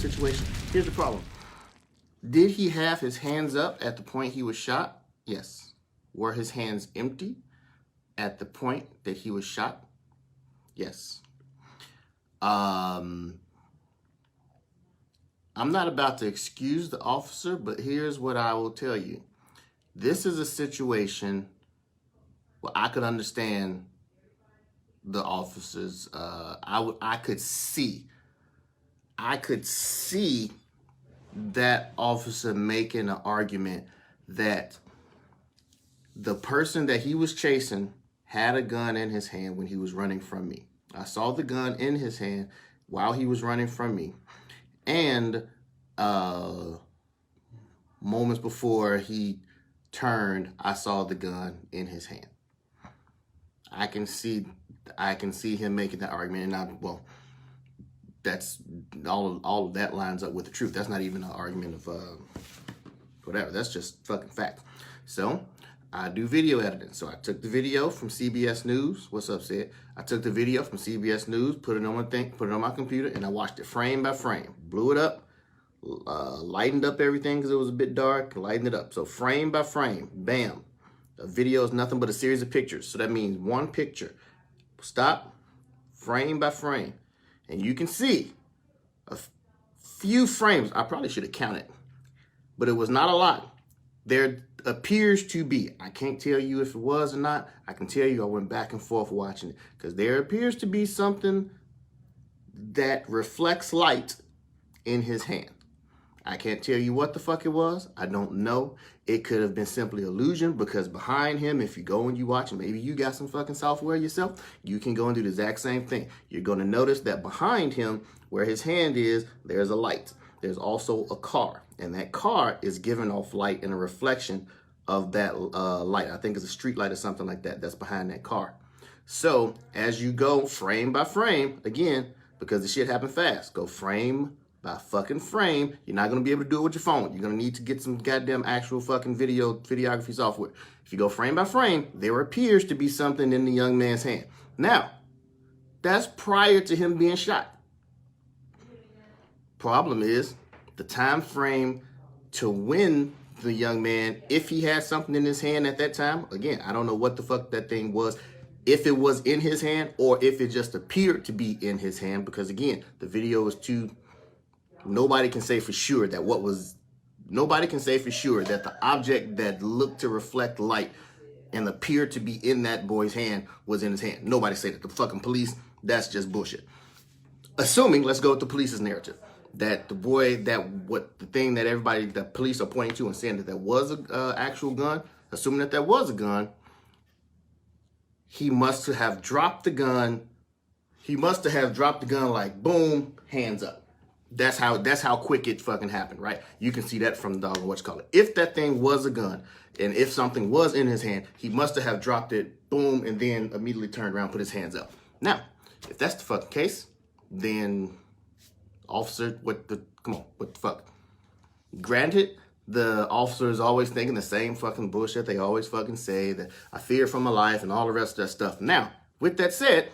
situation. Here's the problem. Did he have his hands up at the point he was shot? Yes. Were his hands empty at the point that he was shot? Yes. I'm not about to excuse the officer, but here's what I will tell you. This is a situation where I could understand the officers. I could see that officer making an argument that the person that he was chasing had a gun in his hand when he was running from me. I saw the gun in his hand while he was running from me. And moments before he turned, I saw the gun in his hand. I can see him making that argument, and that's all of that lines up with the truth. That's not even an argument of whatever. That's just fucking fact. So I do video editing. So I took the video from CBS News. What's up, Sid? I took the video from CBS News, put it on my thing, put it on my computer, and I watched it frame by frame. Blew it up, lightened up everything because it was a bit dark, lightened it up. So frame by frame, bam. A video is nothing but a series of pictures. So that means one picture. Stop, frame by frame. And you can see a few frames. I probably should have counted, but it was not a lot. There appears to be, I can't tell you if it was or not. I can tell you I went back and forth watching it because there appears to be something that reflects light in his hand. I can't tell you what the fuck it was. I don't know. It could have been simply illusion because behind him, if you go and you watch, and maybe you got some fucking software yourself, you can go and do the exact same thing. You're going to notice that behind him, where his hand is, there's a light. There's also a car, and that car is giving off light and a reflection of that light. I think it's a street light or something like that that's behind that car. So as you go frame by frame, again, because the shit happened fast, go frame by fucking frame. You're not going to be able to do it with your phone. You're going to need to get some goddamn actual fucking videography software. If you go frame by frame, there appears to be something in the young man's hand. Now, that's prior to him being shot. Problem is, the time frame to when the young man, if he had something in his hand at that time, again, I don't know what the fuck that thing was, if it was in his hand or if it just appeared to be in his hand, because again, the video is too... Nobody can say for sure that the object that looked to reflect light and appeared to be in that boy's hand was in his hand. Nobody say that. The fucking police, that's just bullshit. Assuming, let's go with the police's narrative, that the boy, the thing that everybody, the police are pointing to and saying that was an actual gun, assuming that that was a gun, he must have dropped the gun. He must have dropped the gun like boom, hands up. That's how quick it fucking happened, right? You can see that from the whatchamacallit. If that thing was a gun, and if something was in his hand, he must have dropped it, boom, and then immediately turned around, put his hands up. Now, if that's the fucking case, then officer, what the fuck? Granted, the officer is always thinking the same fucking bullshit they always fucking say, that I fear for my life and all the rest of that stuff. Now, with that said,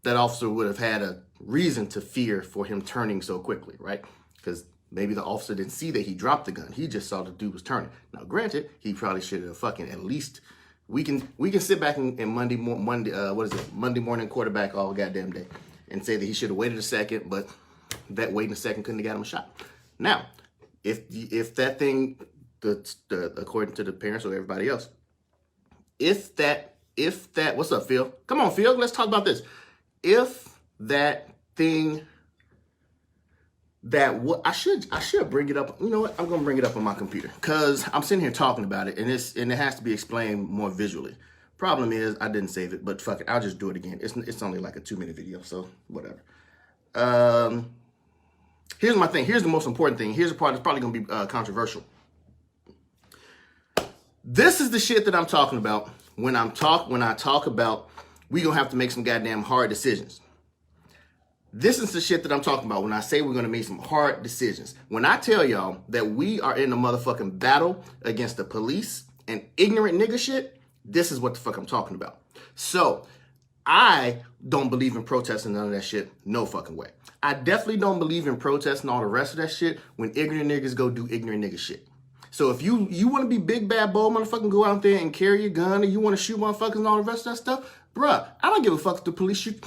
that officer would have had a reason to fear for him turning so quickly, right? Because maybe the officer didn't see that he dropped the gun. He just saw the dude was turning. Now, granted, he probably should have fucking at least... We can sit back and Monday morning quarterback all goddamn day and say that he should have waited a second, but that waiting a second couldn't have got him a shot. Now, if that thing, according to the parents or everybody else, if that, what's up, Phil? Come on, Phil, let's talk about this. If that thing I should bring it up. You know what? I'm gonna bring it up on my computer because I'm sitting here talking about it, and it has to be explained more visually. Problem is, I didn't save it, but fuck it, I'll just do it again. It's only like a 2-minute video, so whatever. Here's my thing. Here's the most important thing. Here's the part that's probably gonna be controversial. This is the shit that I'm talking about when I talk about we gonna have to make some goddamn hard decisions. This is the shit that I'm talking about when I say we're gonna make some hard decisions. When I tell y'all that we are in a motherfucking battle against the police and ignorant nigga shit, this is what the fuck I'm talking about. So I don't believe in protesting none of that shit. No fucking way. I definitely don't believe in protests and all the rest of that shit when ignorant niggas go do ignorant nigga shit. So if you want to be big, bad, bold motherfucking, go out there and carry your gun, and you want to shoot motherfuckers and all the rest of that stuff, bruh, I don't give a fuck if the police shoot.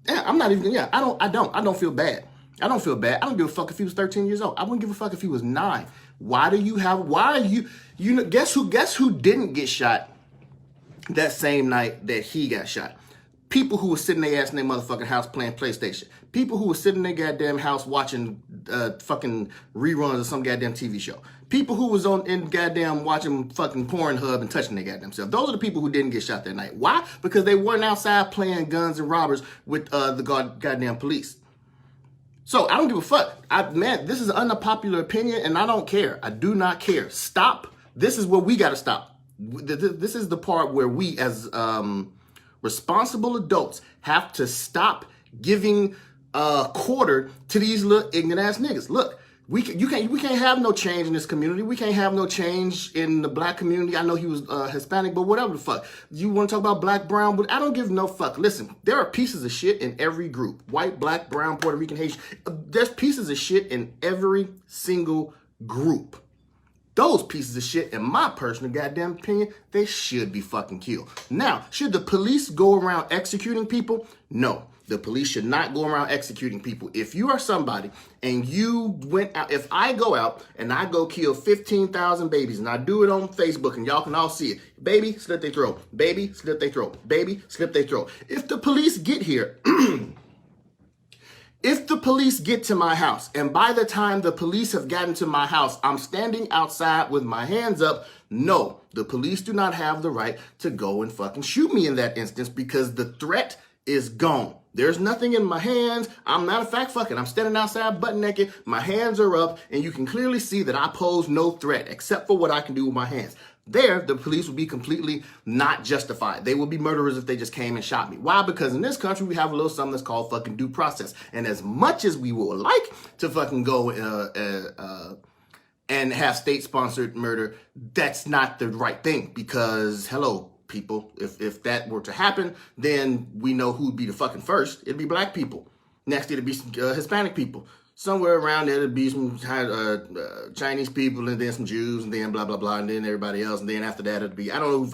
Yeah, I'm not even, yeah, I don't feel bad. I don't feel bad. I don't give a fuck if he was 13 years old. I wouldn't give a fuck if he was 9. Why are you know, guess who didn't get shot that same night that he got shot? People who were sitting their ass in their motherfucking house playing PlayStation. People who were sitting in their goddamn house watching fucking reruns of some goddamn TV show. People who was in goddamn watching fucking Pornhub and touching their goddamn self. Those are the people who didn't get shot that night. Why? Because they weren't outside playing guns and robbers with the goddamn police. So I don't give a fuck. Man, this is an unpopular opinion, and I don't care. I do not care. Stop. This is where we got to stop. This is the part where we, as responsible adults, have to stop giving quarter to these little ignorant ass niggas. Look, we can't have no change in this community. We can't have no change in the black community. I know he was Hispanic, but whatever the fuck. You want to talk about black, brown, but I don't give no fuck. Listen, there are pieces of shit in every group. White, black, brown, Puerto Rican, Haitian. There's pieces of shit in every single group. Those pieces of shit, in my personal goddamn opinion, they should be fucking killed. Now, should the police go around executing people? No. The police should not go around executing people. If you are somebody and you went out, if I go out and I go kill 15,000 babies and I do it on Facebook and y'all can all see it. Baby, slit their throat. Baby, slit their throat. Baby, slit their throat. If the police get here, if the police get to my house, and by the time the police have gotten to my house, I'm standing outside with my hands up, no, the police do not have the right to go and fucking shoot me in that instance because the threat is gone. There's nothing in my hands. I'm not a fact fucking. I'm standing outside butt naked. My hands are up, and you can clearly see that I pose no threat except for what I can do with my hands. There, the police would be completely not justified. They would be murderers if they just came and shot me. Why? Because in this country, we have a little something that's called fucking due process. And as much as we would like to fucking go and have state-sponsored murder, that's not the right thing. Because, hello, people, if that were to happen, then we know who'd be the fucking first. It'd be black people. Next, it'd be Hispanic people. Somewhere around there, it'd be some Chinese people, and then some Jews, and then blah blah blah, and then everybody else, and then after that, it'd be I don't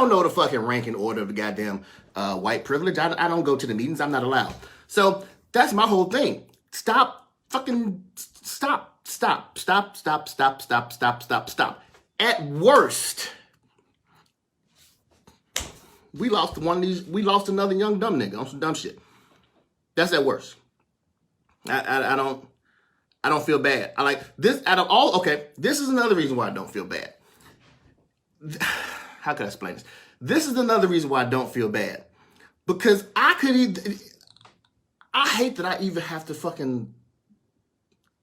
know the fucking ranking order of the goddamn white privilege. I don't go to the meetings. I'm not allowed. So that's my whole thing. Stop. At worst, we lost one of these. We lost another young dumb nigga on some dumb shit. That's at worst. I don't feel bad. I like this out of all. Okay, this is another reason why I don't feel bad. How can I explain this? This is another reason why I don't feel bad because I hate that I even have to fucking.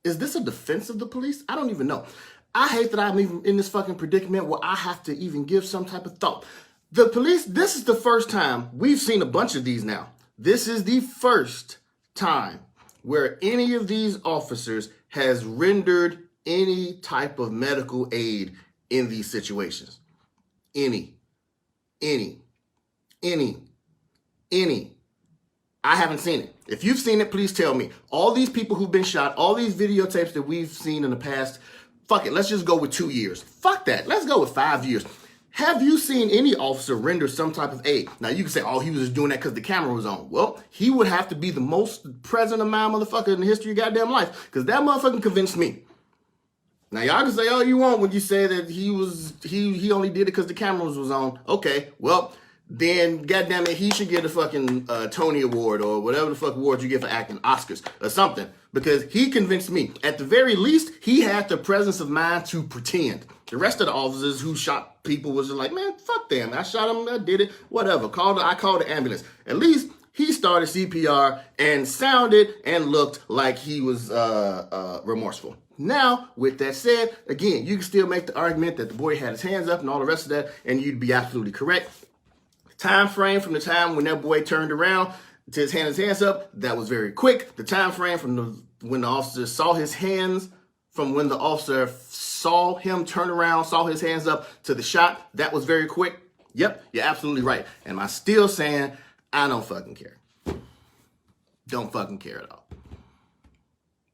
Is this a defense of the police? I don't even know. I hate that I'm even in this fucking predicament where I have to even give some type of thought. The police. This is the first time we've seen a bunch of these now. This is the first time where any of these officers has rendered any type of medical aid in these situations. Any. I haven't seen it. If you've seen it, please tell me. All these people who've been shot, all these videotapes that we've seen in the past, fuck it, let's just go with 2 years. Fuck that, let's go with 5 years. Have you seen any officer render some type of aid? Now, you can say, oh, he was just doing that because the camera was on. Well, he would have to be the most present of my motherfucker in the history of goddamn life because that motherfucker convinced me. Now, y'all can say all you want when you say that he only did it because the cameras was on. Okay, well, then, goddamn it, he should get a fucking Tony Award or whatever the fuck awards you get for acting, Oscars or something, because he convinced me. At the very least, he had the presence of mind to pretend. The rest of the officers who shot people was just like, man, fuck them. I shot him, I did it, whatever. I called the ambulance. At least he started CPR and sounded and looked like he was remorseful. Now, with that said, again, you can still make the argument that the boy had his hands up and all the rest of that, and you'd be absolutely correct. Time frame from the time when that boy turned around to his hands up, that was very quick. The time frame from when the officer saw his hands, from when the officer saw him turn around, saw his hands up to the shot, that was very quick. Yep, you're absolutely right. Am I still saying I don't fucking care? Don't fucking care at all.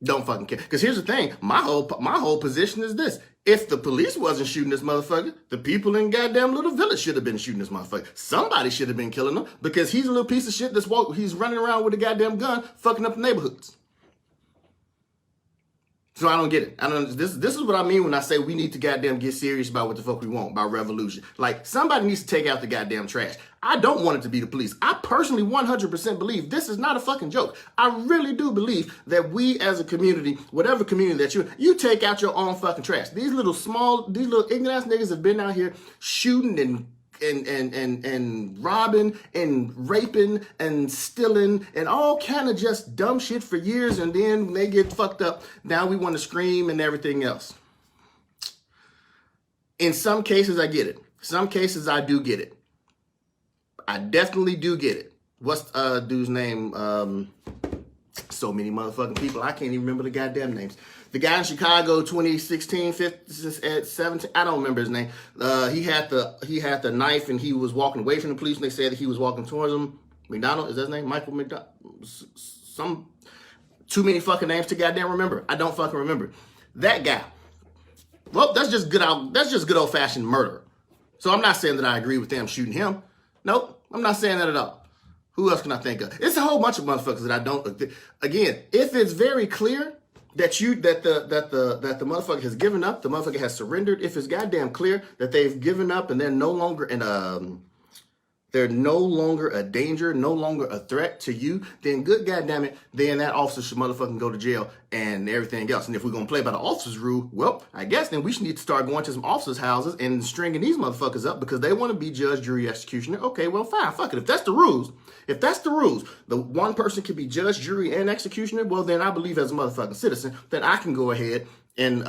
Don't fucking care. Because here's the thing. My whole position is this. If the police wasn't shooting this motherfucker, the people in goddamn little village should have been shooting this motherfucker. Somebody should have been killing him because he's a little piece of shit he's running around with a goddamn gun fucking up the neighborhoods. So I don't get it. This is what I mean when I say we need to goddamn get serious about what the fuck we want, about revolution. Like, somebody needs to take out the goddamn trash. I don't want it to be the police. I personally 100% believe this is not a fucking joke. I really do believe that we as a community, whatever community that you take out your own fucking trash. These little ignorant ass niggas have been out here shooting and robbing and raping and stealing and all kind of just dumb shit for years, and then when they get fucked up, now we want to scream and everything else. In some cases, I get it. Some cases, I do get it. I definitely do get it. What's dude's name? So many motherfucking people, I can't even remember the goddamn names. The guy in Chicago, 2016, 17, I don't remember his name. He had the knife and he was walking away from the police and they said that he was walking towards him. McDonald, is that his name? Michael McDonald? Too many fucking names to goddamn remember. I don't fucking remember. That guy. Well, that's just good old fashioned murder. So I'm not saying that I agree with them shooting him. Nope, I'm not saying that at all. Who else can I think of? It's a whole bunch of motherfuckers that I don't. Again, if it's very clear that the motherfucker has given up, the motherfucker has surrendered. If it's goddamn clear that they've given up and they're no longer a danger, no longer a threat to you, then good goddamn it, then that officer should motherfucking go to jail and everything else. And if we're gonna play by the officer's rule, well, I guess then we should need to start going to some officers' houses and stringing these motherfuckers up because they want to be judge, jury, executioner. Okay, well, fine, fuck it. If that's the rules, the one person can be judge, jury, and executioner, well, then I believe as a motherfucking citizen that I can go ahead and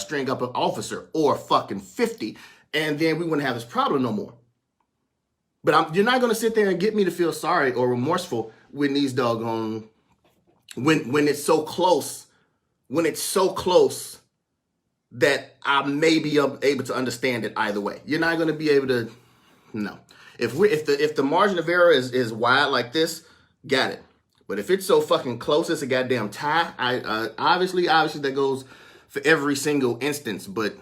string up an officer or fucking 50, and then we wouldn't have this problem no more. But you're not going to sit there and get me to feel sorry or remorseful when these doggone, when it's so close, that I may be able to understand it either way. You're not going to be able to, no. If the margin of error is wide like this, got it. But if it's so fucking close, it's a goddamn tie. Obviously that goes for every single instance, but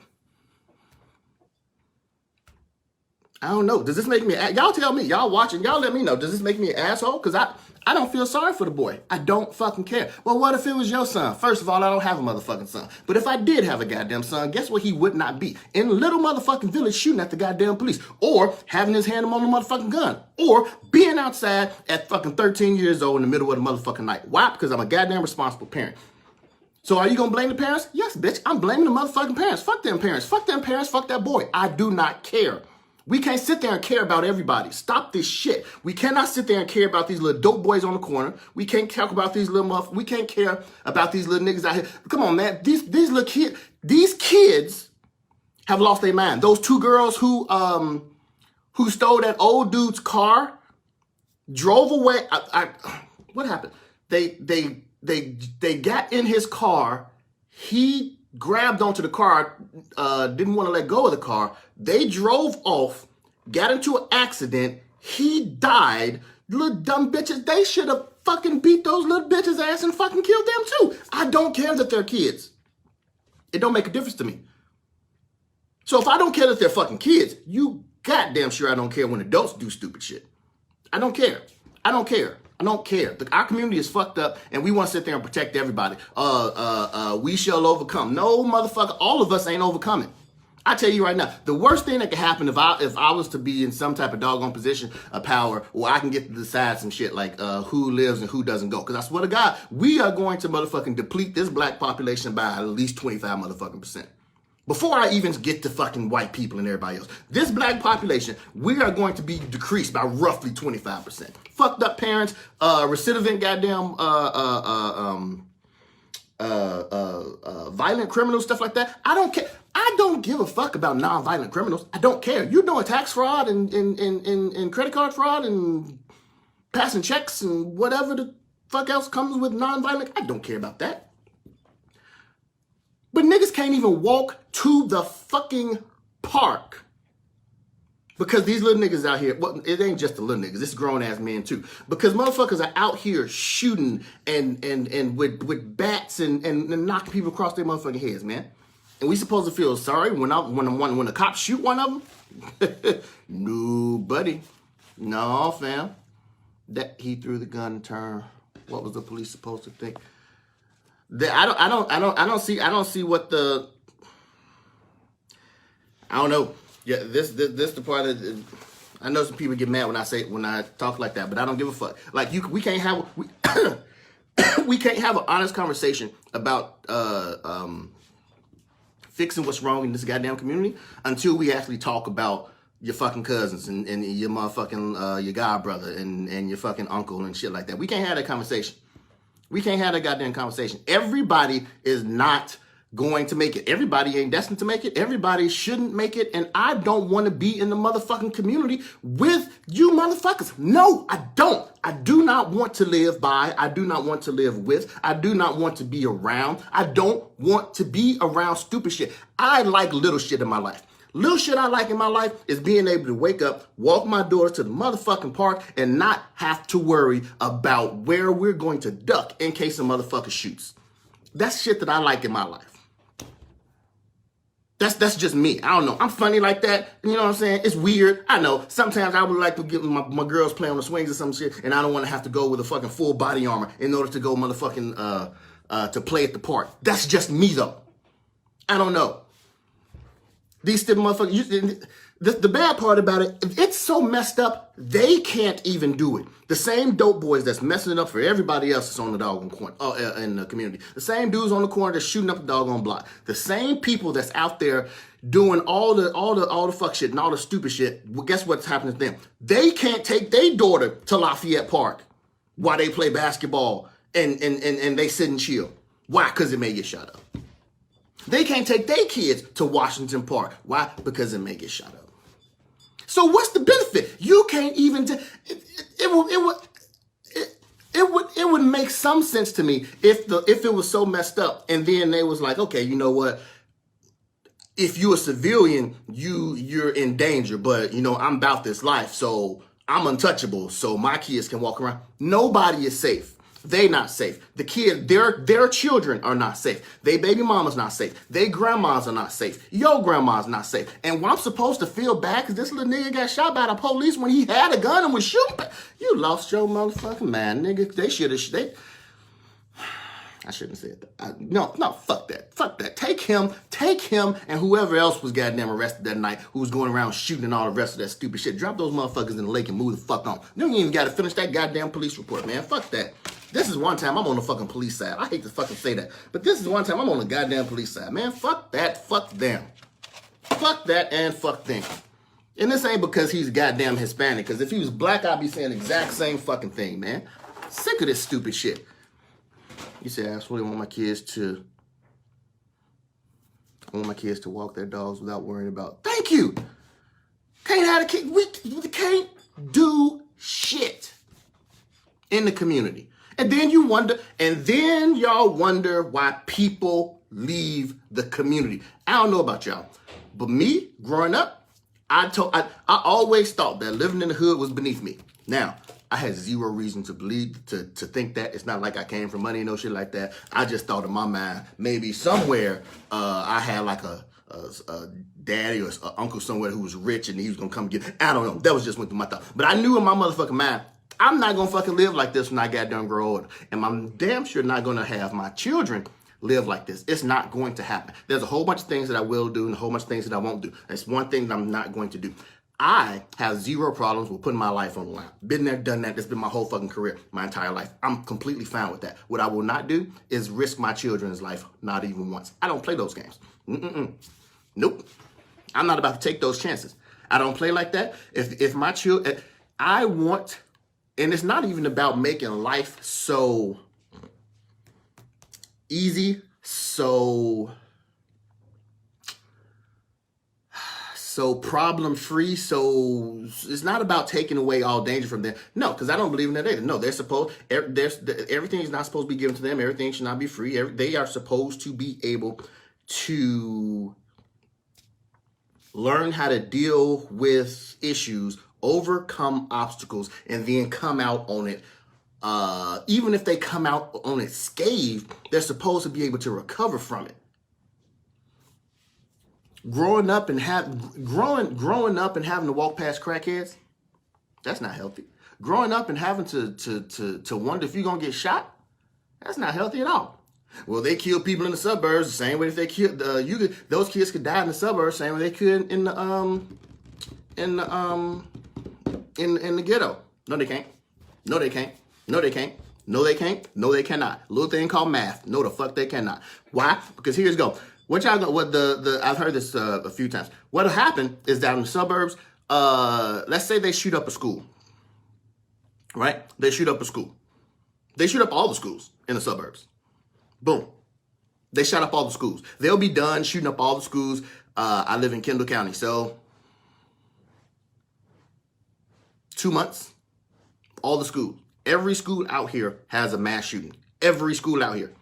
I don't know. Does this make me, y'all tell me, y'all watching, y'all let me know. Does this make me an asshole? Because I don't feel sorry for the boy. I don't fucking care. Well, what if it was your son? First of all, I don't have a motherfucking son. But if I did have a goddamn son, guess what he would not be? In a little motherfucking village shooting at the goddamn police. Or having his hand on the motherfucking gun. Or being outside at fucking 13 years old in the middle of the motherfucking night. Why? Because I'm a goddamn responsible parent. So are you going to blame the parents? Yes, bitch. I'm blaming the motherfucking parents. Fuck them parents. Fuck them parents. Fuck that boy. I do not care. We can't sit there and care about everybody. Stop this shit. We cannot sit there and care about these little dope boys on the corner. We can't talk about these little we can't care about these little niggas out here. Come on, man. These little kids, these kids have lost their mind. Those two girls who stole that old dude's car, drove away. What happened? They got in his car. He grabbed onto the car, didn't want to let go of the car. They drove off, got into an accident. He died. Little dumb bitches, they should have fucking beat those little bitches' ass and fucking killed them too. I don't care that they're kids. It don't make a difference to me. So if I don't care that they're fucking kids, you goddamn sure I don't care when adults do stupid shit. I don't care. I don't care. I don't care. Our community is fucked up and we want to sit there and protect everybody. We shall overcome. No, motherfucker, all of us ain't overcoming. I tell you right now, the worst thing that could happen if I was to be in some type of doggone position of power where I can get to decide some shit like who lives and who doesn't go. Because I swear to God, we are going to motherfucking deplete this black population by at least 25 motherfucking percent. Before I even get to fucking white people and everybody else. This black population, we are going to be decreased by roughly 25%. Fucked up parents, recidivant goddamn violent criminals, stuff like that. I don't care. I don't give a fuck about non-violent criminals. I don't care. You doing tax fraud and credit card fraud and passing checks and whatever the fuck else comes with non-violent. I don't care about that. But niggas can't even walk to the fucking park. Because these little niggas out here, well, it ain't just the little niggas, it's grown ass men too. Because motherfuckers are out here shooting and with bats and knocking people across their motherfucking heads, man. And we supposed to feel sorry when the cops shoot one of them? No, buddy. No, fam. That he threw the gun and turned. What was the police supposed to think? I don't see what the. I don't know. Yeah, this the part of. I know some people get mad when I talk like that, but I don't give a fuck. Like we can't have we can't have an honest conversation about fixing what's wrong in this goddamn community until we actually talk about your fucking cousins and your motherfucking your god brother and your fucking uncle and shit like that. We can't have that conversation. We can't have that goddamn conversation. Everybody is not going to make it. Everybody ain't destined to make it. Everybody shouldn't make it. And I don't want to be in the motherfucking community with you motherfuckers. No, I don't. I do not want to live by. I do not want to live with. I do not want to be around. I don't want to be around stupid shit. I like little shit in my life. Little shit I like in my life is being able to wake up, walk my daughter to the motherfucking park, and not have to worry about where we're going to duck in case a motherfucker shoots. That's shit that I like in my life. That's just me. I don't know. I'm funny like that. You know what I'm saying? It's weird. I know. Sometimes I would like to get my girls play on the swings or some shit, and I don't want to have to go with a fucking full body armor in order to go motherfucking to play at the park. That's just me though. I don't know. These stupid motherfuckers. The bad part about it, it's so messed up, they can't even do it. The same dope boys that's messing it up for everybody else that's on the doggone corner, in the community. The same dudes on the corner that's shooting up the doggone block. The same people that's out there doing all the fuck shit and all the stupid shit. Well, guess what's happening to them? They can't take their daughter to Lafayette Park while they play basketball and they sit and chill. Why? Because it may get shot up. They can't take their kids to Washington Park. Why? Because it may get shot up. So what's the benefit? You can't even. It would make some sense to me if it was so messed up, and then they was like, okay, you know what? If you're a civilian, you're in danger, but you know I'm about this life, so I'm untouchable. So my kids can walk around. Nobody is safe. They not safe. The kids, their children are not safe. They baby mama's not safe. They grandmas are not safe. Your grandma's not safe. And I'm supposed to feel bad because this little nigga got shot by the police when he had a gun and was shooting. You lost your motherfucking mind, nigga. They should have. I shouldn't have said that. No, fuck that. Fuck that. Take him, and whoever else was goddamn arrested that night who was going around shooting and all the rest of that stupid shit. Drop those motherfuckers in the lake and move the fuck on. You don't even got to finish that goddamn police report, man. Fuck that. This is one time I'm on the fucking police side. I hate to fucking say that, but this is one time I'm on the goddamn police side, man. Fuck that. Fuck them. Fuck that and fuck them. And this ain't because he's goddamn Hispanic, because if he was black, I'd be saying the exact same fucking thing, man. Sick of this stupid shit. You say, I really want my kids to walk their dogs without worrying about. Thank you. Can't have a kid. We can't do shit in the community. And then y'all wonder why people leave the community. I don't know about y'all, but me, growing up, I always thought that living in the hood was beneath me. Now, I had zero reason to believe, to think that. It's not like I came from money, no shit like that. I just thought in my mind, maybe somewhere I had like a daddy or an uncle somewhere who was rich and he was gonna come get. I don't know. That was just went through my thought. But I knew in my motherfucking mind, I'm not gonna fucking live like this when I got done grow older. And I'm damn sure not gonna have my children live like this. It's not going to happen. There's a whole bunch of things that I will do and a whole bunch of things that I won't do. That's one thing that I'm not going to do. I have zero problems with putting my life on the line. Been there, done that. That's been my whole fucking career, my entire life. I'm completely fine with that. What I will not do is risk my children's life, not even once. I don't play those games. Nope. I'm not about to take those chances. I don't play like that. If my children, I want, and it's not even about making life so easy, so problem-free, so it's not about taking away all danger from them. No, because I don't believe in that either. No, they're supposed, everything is not supposed to be given to them. Everything should not be free. They are supposed to be able to Learn how to deal with issues, overcome obstacles, and then come out on it. Even if they come out on it scathed, they're supposed to be able to recover from it. Growing up and having to walk past crackheads, that's not healthy. Growing up and having to wonder if you're gonna get shot, that's not healthy at all. Well, they kill people in the suburbs the same way if they killed those kids could die in the suburbs the same way they could in the ghetto. No, they can't. No, they can't. No, they can't. No, they can't. No, they cannot. Little thing called math. No, the fuck they cannot. Why? Because here's go. What y'all know? What I've heard this a few times. What'll happen is down in the suburbs. Let's say they shoot up a school. Right? They shoot up a school. They shoot up all the schools in the suburbs. Boom. They shot up all the schools. They'll be done shooting up all the schools. I live in Kendall County, so 2 months, all the schools. Every school out here has a mass shooting. Every school out here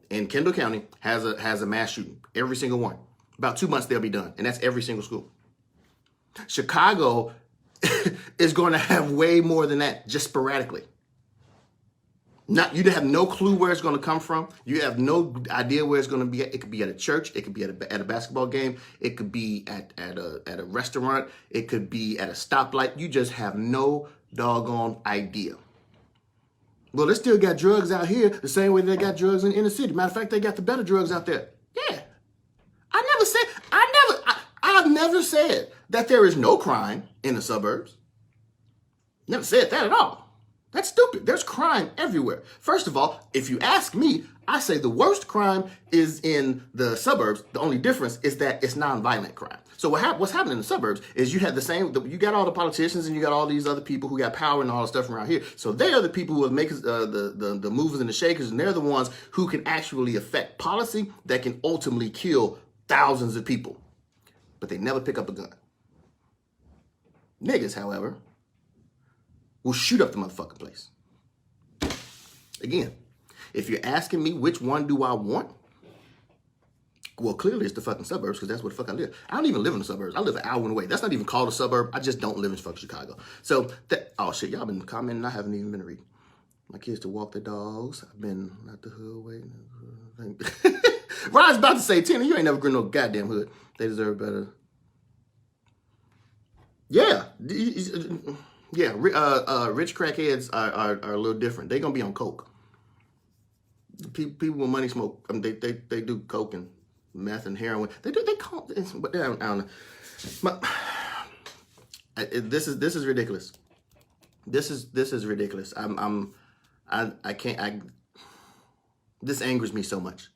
in Kendall County has a mass shooting. Every single one. About 2 months, they'll be done. And that's every single school. Chicago is going to have way more than that, just sporadically. You have no clue where it's going to come from. You have no idea where it's going to be at. It could be at a church. It could be at a basketball game. It could be at a restaurant. It could be at a stoplight. You just have no doggone idea. Well, they still got drugs out here the same way they got drugs in the inner city. Matter of fact, they got the better drugs out there. Yeah. I've never said that there is no crime in the suburbs. Never said that at all. That's stupid. There's crime everywhere. First of all, if you ask me, I say the worst crime is in the suburbs. The only difference is that it's nonviolent crime. So what's happening in the suburbs is you you got all the politicians and you got all these other people who got power and all the stuff around here. So they are the people who are making the movers and the shakers, and they're the ones who can actually affect policy that can ultimately kill thousands of people. But they never pick up a gun. Niggas, however, will shoot up the motherfucking place. Again, if you're asking me which one do I want, well, clearly it's the fucking suburbs because that's where the fuck I live. I don't even live in the suburbs. I live an hour away. That's not even called a suburb. I just don't live in fucking Chicago. So, oh shit, y'all been commenting. I haven't even been reading. My kids to walk their dogs. I've been out the hood waiting. Ron's about to say, Tina, you ain't never grown no goddamn hood. They deserve better. Yeah. Yeah, rich crackheads are a little different. They're gonna be on coke. People with money smoke. I mean, they do coke and meth and heroin. They call it, but I don't know. This is ridiculous. This is ridiculous. I can't. This angers me so much.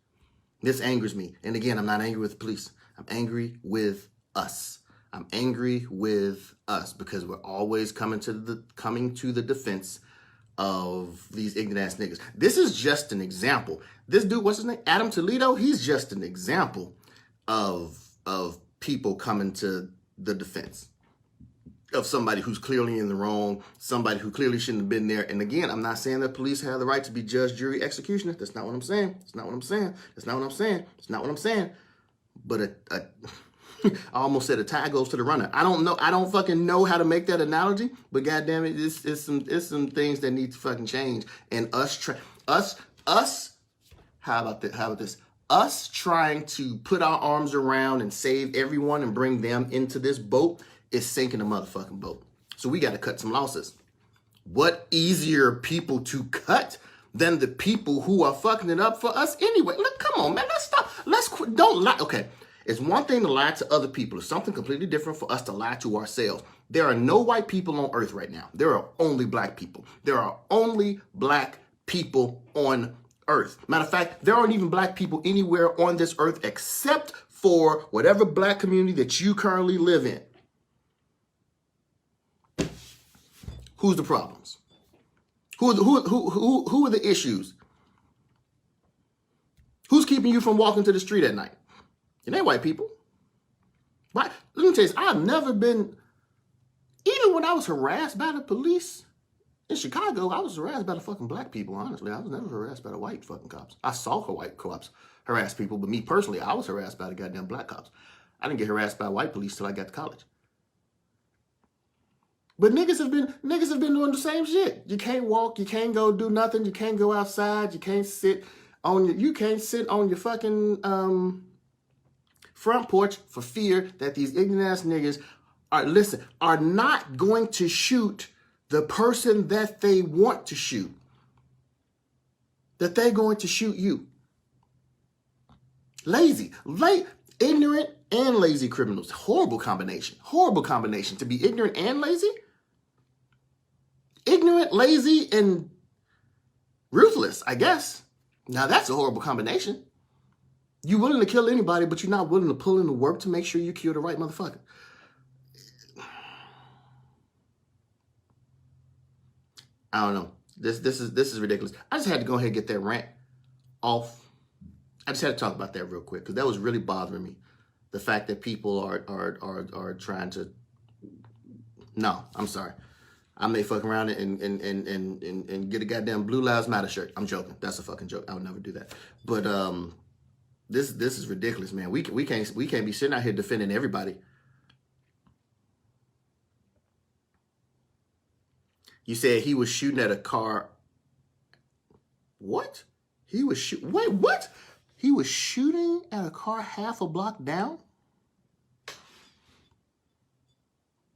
This angers me. And again, I'm not angry with the police. I'm angry with us. I'm angry with us because we're always coming to the defense of these ignorant ass niggas. This is just an example. This dude, what's his name? Adam Toledo. He's just an example of people coming to the defense of somebody who's clearly in the wrong, somebody who clearly shouldn't have been there. And again, I'm not saying that police have the right to be judge, jury, executioner. That's not what I'm saying. That's not what I'm saying. That's not what I'm saying. That's not what I'm saying. But I almost said a tie goes to the runner. I don't know. I don't fucking know how to make that analogy, but goddamn it, it's some things that need to fucking change. And how about this? Us trying to put our arms around and save everyone and bring them into this boat is sinking the motherfucking boat. So we got to cut some losses. What easier people to cut than the people who are fucking it up for us anyway? Look, come on, man. Let's stop. Let's quit. Don't lie. Okay. It's one thing to lie to other people. It's something completely different for us to lie to ourselves. There are no white people on earth right now. There are only black people. There are only black people on earth. Matter of fact, there aren't even black people anywhere on this earth except for whatever black community that you currently live in. Who's the problems? Who are the issues? Who's keeping you from walking to the street at night? It ain't white people. Why? Let me tell you, I've never been, even when I was harassed by the police in Chicago, I was harassed by the fucking black people, honestly. I was never harassed by the white fucking cops. I saw white cops harass people, but me personally, I was harassed by the goddamn black cops. I didn't get harassed by white police till I got to college. But niggas have been doing the same shit. You can't walk, you can't go do nothing, you can't go outside, you can't sit on your fucking front porch for fear that these ignorant ass niggas are not going to shoot the person that they want to shoot. That they're going to shoot you. Ignorant and lazy criminals. Horrible combination. Horrible combination. To be ignorant and lazy? Ignorant, lazy, and ruthless, I guess. Now that's a horrible combination. You're willing to kill anybody, but you're not willing to pull in the work to make sure you kill the right motherfucker. I don't know. This is ridiculous. I just had to go ahead and get that rant off. I just had to talk about that real quick because that was really bothering me. The fact that people are trying to. No, I'm sorry. I may fuck around and get a goddamn Blue Lives Matter shirt. I'm joking. That's a fucking joke. I would never do that. But this is ridiculous, man. We can't be sitting out here defending everybody. You said he was shooting at a car. What? Wait, what? He was shooting at a car half a block down?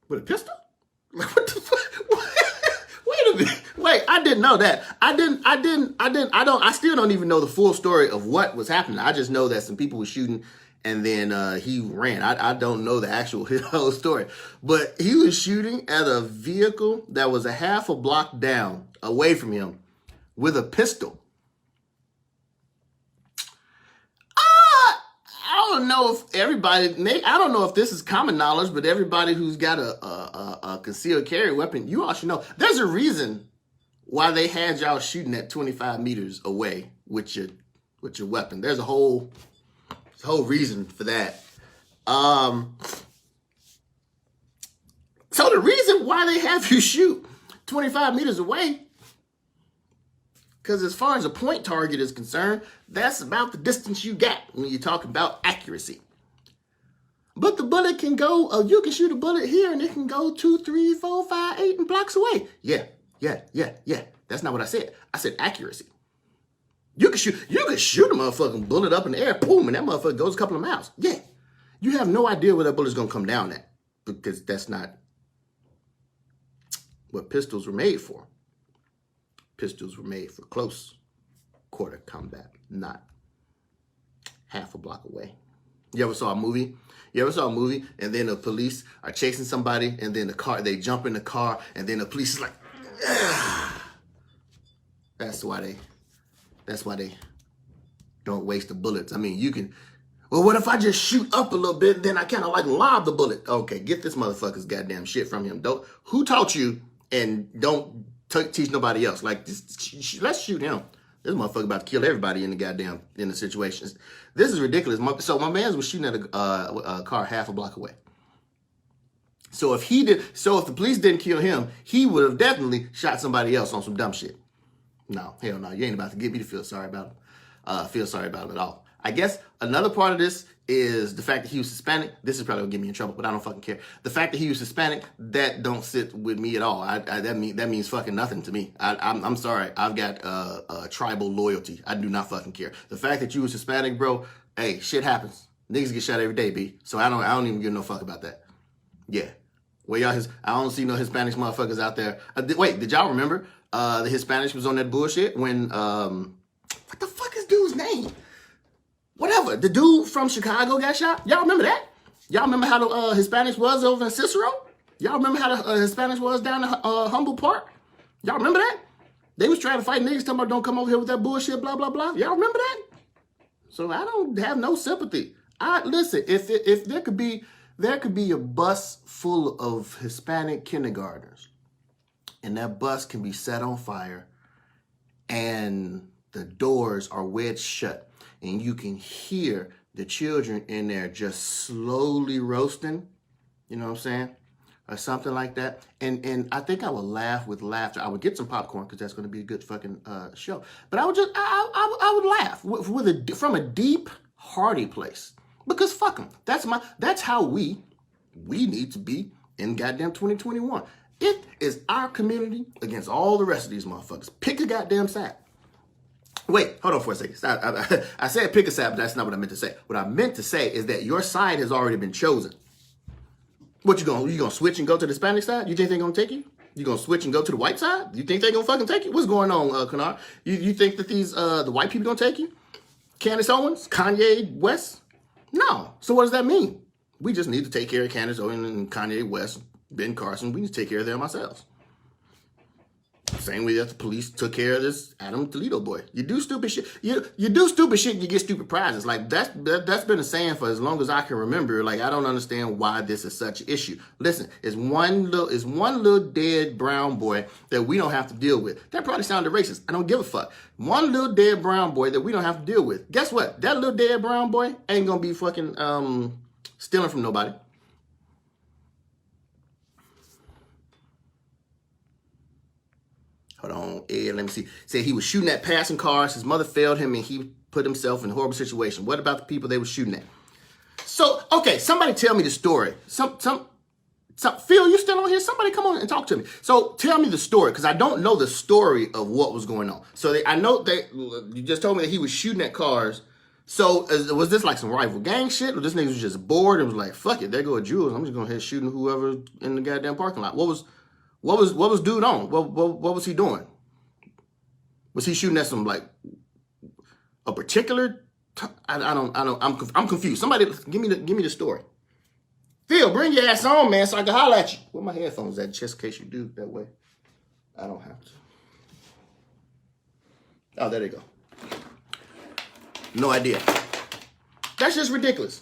With a pistol? Like, what the fuck? Wait a minute. Wait, I didn't know that. I still don't even know the full story of what was happening. I just know that some people were shooting and then he ran. I don't know the actual whole story. But he was shooting at a vehicle that was a half a block down away from him with a pistol. I don't know if I don't know if this is common knowledge, but everybody who's got a concealed carry weapon, you all should know. There's a reason why they had y'all shooting at 25 meters away with your weapon. There's a whole reason for that. So the reason why they have you shoot 25 meters away, because as far as a point target is concerned, that's about the distance you got when you're talking about accuracy. But the bullet can go, you can shoot a bullet here and it can go 2, 3, 4, 5, 8 blocks away. Yeah. That's not what I said. I said accuracy. You can shoot a motherfucking bullet up in the air, boom, and that motherfucker goes a couple of miles. Yeah. You have no idea where that bullet's gonna come down at, because that's not what pistols were made for. Pistols were made for close quarter combat, not half a block away. You ever saw a movie? And then the police are chasing somebody, and then they jump in the car, and then the police is like, ah. That's why they don't waste the bullets. I mean, you can, well, what if I just shoot up a little bit, then I kind of like lob the bullet? Okay, get this motherfucker's goddamn shit from him. Who taught you, and don't teach nobody else. Like, let's shoot him. This motherfucker about to kill everybody in the situations. This is ridiculous. So my man was shooting at a car half a block away. So if the police didn't kill him, he would have definitely shot somebody else on some dumb shit. No, hell no. You ain't about to get me to feel sorry about him. At all. I guess another part of this is the fact that he was Hispanic. This is probably gonna get me in trouble, but I don't fucking care. The fact that he was Hispanic, that don't sit with me at all. That means fucking nothing to me. I'm sorry. I've got tribal loyalty. I do not fucking care. The fact that you was Hispanic, bro, hey, shit happens. Niggas get shot every day, B. So I don't even give no fuck about that. Yeah. Well, I don't see no Hispanic motherfuckers out there. Wait, did y'all remember the Hispanics was on that bullshit when what the fuck is dude's name? Whatever. The dude from Chicago got shot. Y'all remember that? Y'all remember how the Hispanics was over in Cicero? Y'all remember how the Hispanics was down in Humboldt Park? Y'all remember that? They was trying to fight niggas talking about don't come over here with that bullshit, blah, blah, blah. Y'all remember that? So I don't have no sympathy. Listen, if there could be a bus full of Hispanic kindergartners, and that bus can be set on fire, and the doors are wedged shut, and you can hear the children in there just slowly roasting, you know what I'm saying? Or something like that. And I think I would laugh with laughter. I would get some popcorn because that's going to be a good fucking show. But I would laugh from a deep, hearty place. Because fuck them. That's how we need to be in goddamn 2021. It is our community against all the rest of these motherfuckers. Pick a goddamn side. Wait, hold on for a second. I said pick a side, but that's not what I meant to say. What I meant to say is that your side has already been chosen. What you gonna switch and go to the Hispanic side? You think they're gonna take you? You gonna switch and go to the white side? You think they're gonna fucking take you? What's going on, Kennard? You think that these the white people gonna take you? Candace Owens? Kanye West? No. So what does that mean? We just need to take care of Candace Owens and Kanye West, Ben Carson. We need to take care of them ourselves. Same way that the police took care of this Adam Toledo boy. You do stupid shit. You do stupid shit and you get stupid prizes. Like that's been a saying for as long as I can remember. Like I don't understand why this is such an issue. Listen, it's one little dead brown boy that we don't have to deal with. That probably sounded racist. I don't give a fuck. One little dead brown boy that we don't have to deal with. Guess what? That little dead brown boy ain't gonna be fucking stealing from nobody. Hold on, Ed, let me see. Said he was shooting at passing cars. His mother failed him and he put himself in a horrible situation. What about the people they were shooting at? So, okay, somebody tell me the story. Phil, you still on here? Somebody come on and talk to me. So tell me the story, because I don't know the story of what was going on. So I know that you just told me that he was shooting at cars. So was this like some rival gang shit? Or this nigga was just bored and was like, fuck it, there go a Jules. I'm just going to head shooting whoever in the goddamn parking lot. What was dude on? What was he doing? Was he shooting at some like a particular? I'm confused. Somebody give me the story. Phil, bring your ass on, man, so I can holler at you. Where my headphones at? Just in case you do that way. I don't have to. Oh, there they go. No idea. That's just ridiculous.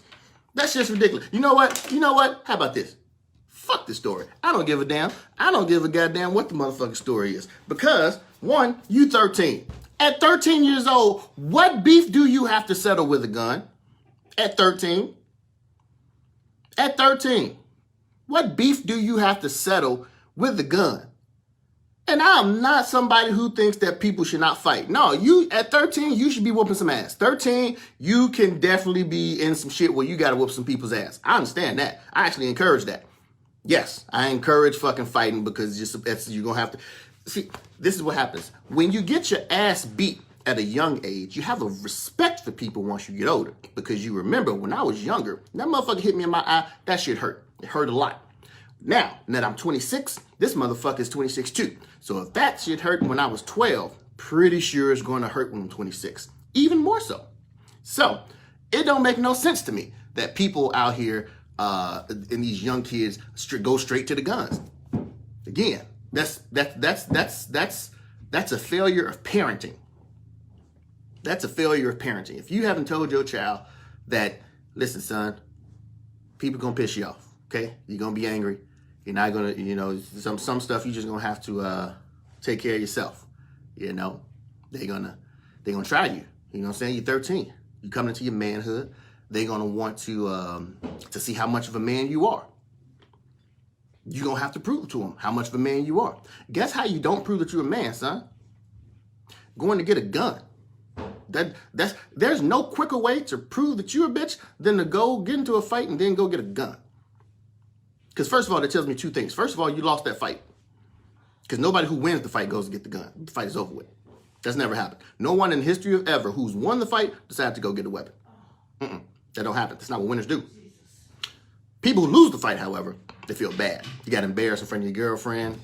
You know what? How about this? Fuck the story. I don't give a damn. I don't give a goddamn what the motherfucking story is. Because, one, you 13. At 13 years old, what beef do you have to settle with a gun? At 13. At 13. What beef do you have to settle with a gun? And I'm not somebody who thinks that people should not fight. No, you at 13, you should be whooping some ass. 13, you can definitely be in some shit where you gotta whoop some people's ass. I understand that. I actually encourage that. Yes, I encourage fucking fighting because you're going to have to... See, this is what happens. When you get your ass beat at a young age, you have a respect for people once you get older. Because you remember, when I was younger, that motherfucker hit me in my eye, that shit hurt. It hurt a lot. Now that I'm 26, this motherfucker is 26 too. So if that shit hurt when I was 12, pretty sure it's going to hurt when I'm 26. Even more so. So, it don't make no sense to me that people out here... and these young kids go straight to the guns. Again, that's a failure of parenting. That's a failure of parenting. If you haven't told your child that, listen, son, people gonna piss you off. Okay, you're gonna be angry. You're not gonna, some stuff you just gonna have to take care of yourself. They're gonna try you. You know what I'm saying? You're 13. You coming into your manhood. They're going to want to see how much of a man you are. You're going to have to prove to them how much of a man you are. Guess how you don't prove that you're a man, son? Going to get a gun. There's no quicker way to prove that you're a bitch than to go get into a fight and then go get a gun. Because first of all, that tells me two things. First of all, you lost that fight. Because nobody who wins the fight goes to get the gun. The fight is over with. That's never happened. No one in the history of ever who's won the fight decided to go get a weapon. That don't happen. That's not what winners do. People who lose the fight, however, they feel bad. You got embarrassed in front of your girlfriend.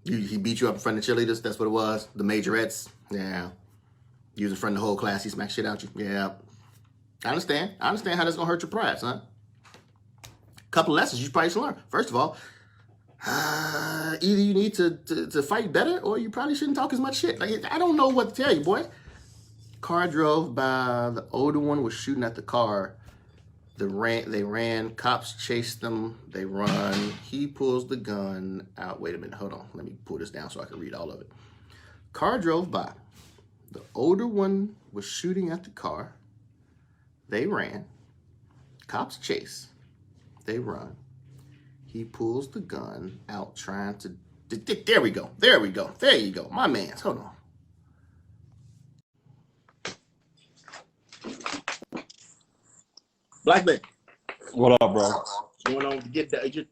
He beat you up in front of the cheerleaders. That's what it was. The majorettes. Yeah. You was in front of the whole class. He smacked shit out you. Yeah. I understand how that's going to hurt your pride, son. Couple lessons you probably should learn. First of all, either you need to fight better or you probably shouldn't talk as much shit. Like, I don't know what to tell you, boy. Car drove by. The older one was shooting at the car. They ran. Cops chased them. They run. He pulls the gun out. Wait a minute. Hold on. Let me pull this down so I can read all of it. Car drove by. The older one was shooting at the car. They ran. Cops chase. They run. He pulls the gun out trying to... There we go. There you go. My man's. Hold on. Black man, What up, bro? what's going on to get that? What you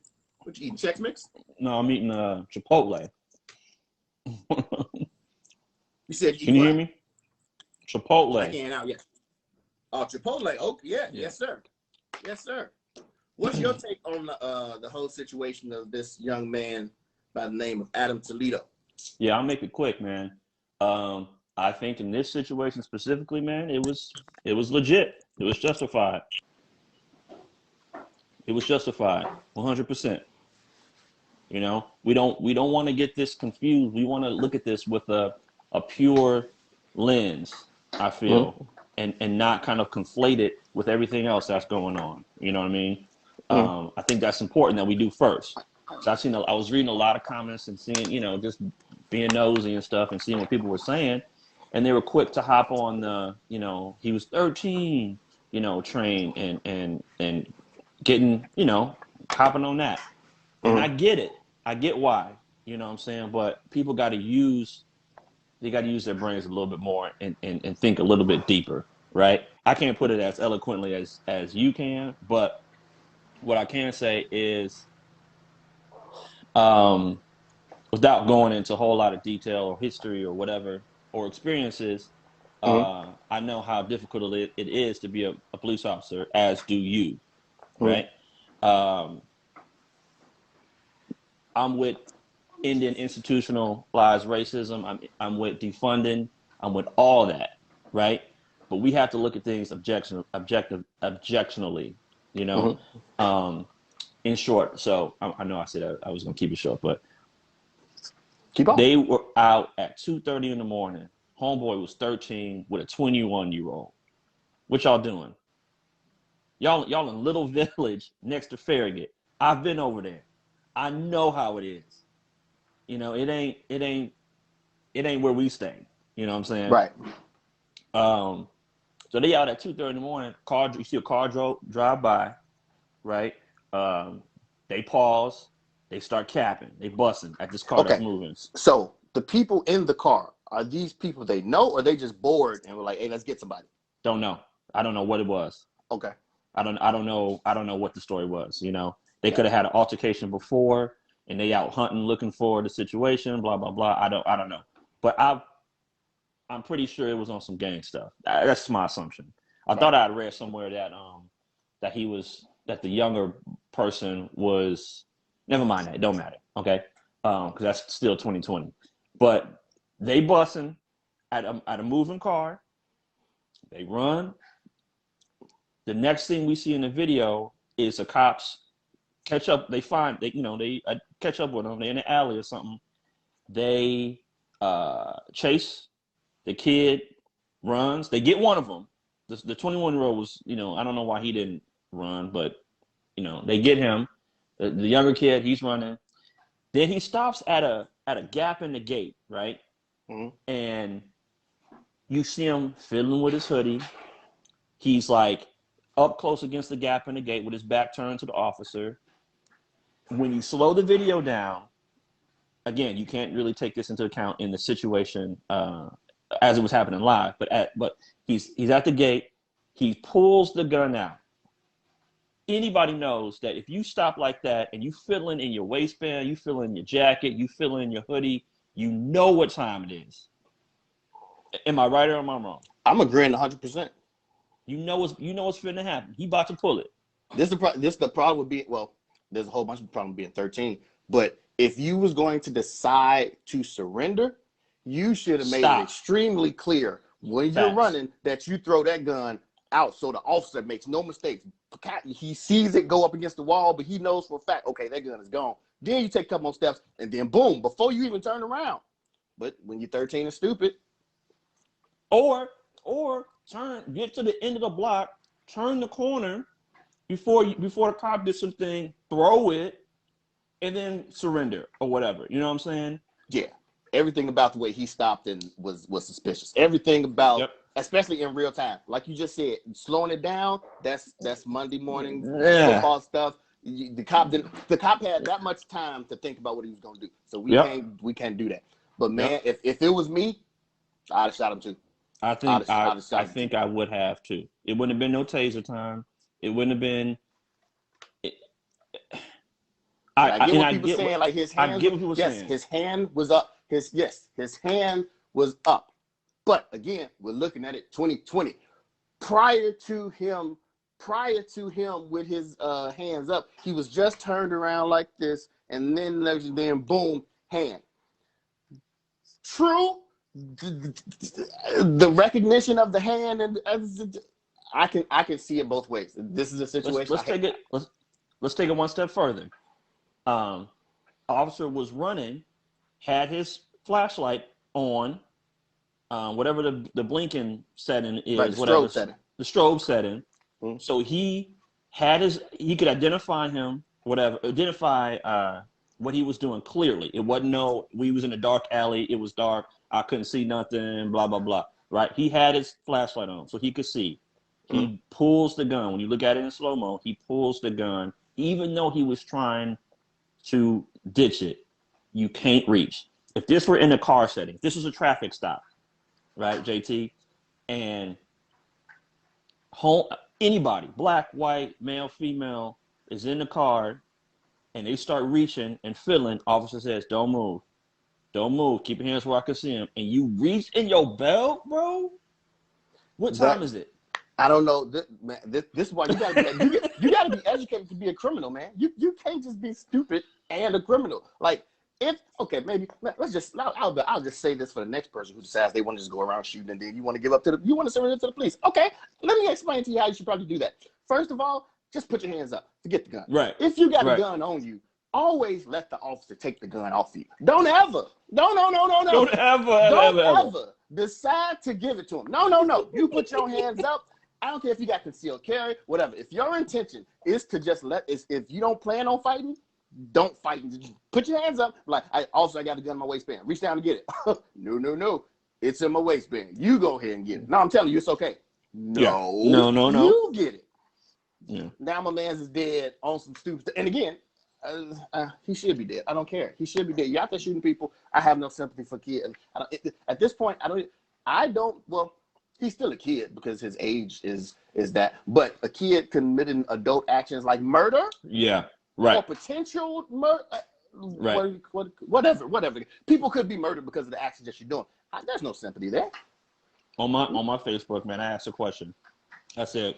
eating? Chex Mix? No, I'm eating Chipotle. You said you Can eat you hear what? me? Chipotle. I can't out yet. Oh, Chipotle. Oh, yeah. Yes, sir. Yes, sir. What's your take on the whole situation of this young man by the name of Adam Toledo? Yeah, I'll make it quick, man. I think in this situation specifically, man, it was legit. It was justified. It was justified, 100%. You know, we don't want to get this confused. We want to look at this with a pure lens, I feel, and not kind of conflate it with everything else that's going on. You know what I mean? I think that's important that we do first. So I was reading a lot of comments and seeing, you know, just being nosy and stuff and seeing what people were saying, and they were quick to hop on the, you know, he was 13, you know, train and getting, you know, hopping on that. And I get it. I get why, you know what I'm saying? But people got to use their brains a little bit more and think a little bit deeper, right? I can't put it as eloquently as you can, but what I can say is, without going into a whole lot of detail or history or whatever, or experiences, I know how difficult it is to be a police officer, as do you, right? I'm with Indian institutionalized racism. I'm with defunding. I'm with all that, right? But we have to look at things objectionally, you know. In short, so I know I said I was gonna keep it short, but Keep on. they were out at 2:30 in the morning. Homeboy was 13 with a 21-year-old. What y'all doing? Y'all in Little Village next to Farragut. I've been over there. I know how it is. You know, it ain't where we stay. You know what I'm saying? Right. So they out at 2:30 in the morning. You see a car drive by, right? They pause. They start capping. They busting at this car that's moving. So the people in the car, are these people they know, or they just bored and were like, "Hey, let's get somebody"? Don't know. I don't know what it was. Okay. I don't know. I don't know what the story was. You know, they could have had an altercation before, and they out hunting, looking for the situation. Blah blah blah. I don't know. But I'm pretty sure it was on some gang stuff. That's my assumption. I thought I'd read somewhere that that the younger person was. Never mind that. It don't matter. Okay, because that's still 2020. But they busting at a moving car. They run. The next thing we see in the video is the cops catch up. They catch up with them. They're in the alley or something. They chase the kid, runs. They get one of them. The 21-year-old was, you know, I don't know why he didn't run, but you know, they get him. The younger kid, he's running. Then he stops at a gap in the gate, right? And you see him fiddling with his hoodie. He's like up close against the gap in the gate with his back turned to the officer. When you slow the video down, again, you can't really take this into account in the situation as it was happening live. But he's at the gate. He pulls the gun out. Anybody knows that if you stop like that and you fiddling in your waistband, you fiddling in your jacket, you fiddling in your hoodie, you know what time it is. Am I right or am I wrong? I'm agreeing 100%. You know what's finna happen. He about to pull it. This the problem would be, well, there's a whole bunch of problems being 13. But if you was going to decide to surrender, you should have made it extremely clear when you're running that you throw that gun out so the officer makes no mistakes. He sees it go up against the wall, but he knows for a fact, okay, that gun is gone. Then you take a couple more steps, and then boom, before you even turn around. But when you're 13 and stupid. Or get to the end of the block, turn the corner before the cop did something, throw it, and then surrender or whatever. You know what I'm saying? Yeah. Everything about the way he stopped and was suspicious. Everything about, especially in real time, like you just said, slowing it down. That's Monday morning football stuff. The cop had that much time to think about what he was going to do. So we can't do that. But man, if it was me, I'd have shot him too. I think I would have too. It wouldn't have been no taser time. It wouldn't have been. It, I get what people saying. Like his hands. I get what people yes, saying. His hand was up. His hand was up. But again, we're looking at it 2020. Prior to him with his hands up, he was just turned around like this, and then boom, hand. True, the recognition of the hand, and I can see it both ways. This is a situation. Let's take it one step further. Officer was running, had his flashlight on, whatever the blinking setting is, right, the strobe setting. Mm-hmm. So he could identify him, identify what he was doing clearly. It wasn't we was in a dark alley, it was dark, I couldn't see nothing, blah, blah, blah, right? He had his flashlight on, so he could see. He pulls the gun. When you look at it in slow-mo, he pulls the gun, even though he was trying to ditch it. You can't reach. If this were in a car setting, this was a traffic stop, right, JT? And anybody, black, white, male, female, is in the car, and they start reaching and feeling, officer says, don't move. Don't move. Keep your hands where I can see them. And you reach in your belt, bro? What time is it? I don't know. This is why you gotta be educated to be a criminal, man. You can't just be stupid and a criminal. Like, maybe let's just I'll just say this for the next person who decides they want to just go around shooting, and then you want to you want to surrender to the police. Okay, let me explain to you how you should probably do that. First of all, just put your hands up to get the gun. Right. If you got a gun on you, always let the officer take the gun off you. Don't ever decide to give it to him. No. You put your hands up. I don't care if you got concealed carry, whatever. If your intention is to just if you don't plan on fighting, don't fight. Just put your hands up. Like, I got a gun in my waistband. Reach down to get it. No. It's in my waistband. You go ahead and get it. No, I'm telling you, it's okay. No. You get it. Yeah. Now my man's is dead on some stupid. And again, he should be dead. I don't care. He should be dead. You're out there shooting people. I have no sympathy for kids. At this point, I don't. Well, he's still a kid because his age is that. But a kid committing adult actions like murder. Yeah. Right. Or potential murder. Right. Whatever. People could be murdered because of the actions that you're doing. There's no sympathy there. On my Facebook, man, I asked a question. I said,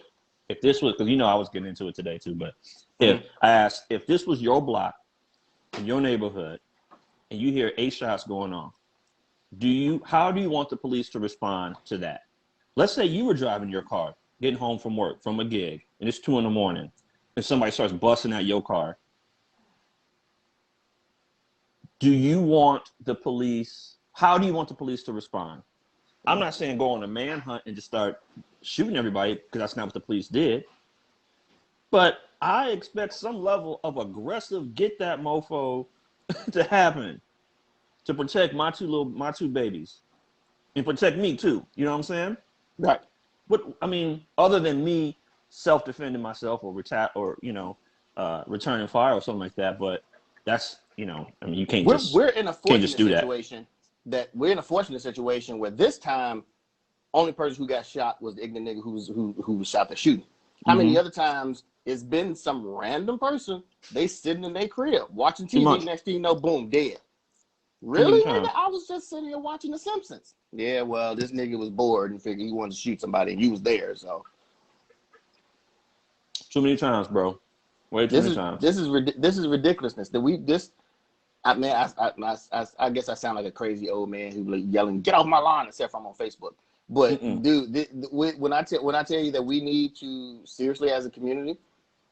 if this was, because I was getting into it today too, but I asked, if this was your block in your neighborhood and you hear 8 shots going on, how do you want the police to respond to that? Let's say you were driving your car, getting home from work, from a gig, and it's 2 a.m, and somebody starts busting out your car. How do you want the police to respond? I'm not saying go on a manhunt and just start shooting everybody, because that's not what the police did. But I expect some level of aggressive get that mofo to happen to protect my two babies and protect me too. You know what I'm saying? Right. Other than me self-defending myself or returning fire or something like that. But that's you can't we're in a fortunate situation where this time only person who got shot was the ignorant nigga who was shot the shooting. How many other times it's been some random person, they sitting in their crib watching TV, next thing you know, boom, dead. Really, nigga? I was just sitting here watching The Simpsons. Yeah, well, this nigga was bored and figured he wanted to shoot somebody, and he was there, so. Too many times, bro. Way too many times. This is ridiculousness. I guess I sound like a crazy old man who like yelling, "Get off my lawn!" except if I'm on Facebook. But dude, when I tell you that we need to seriously as a community,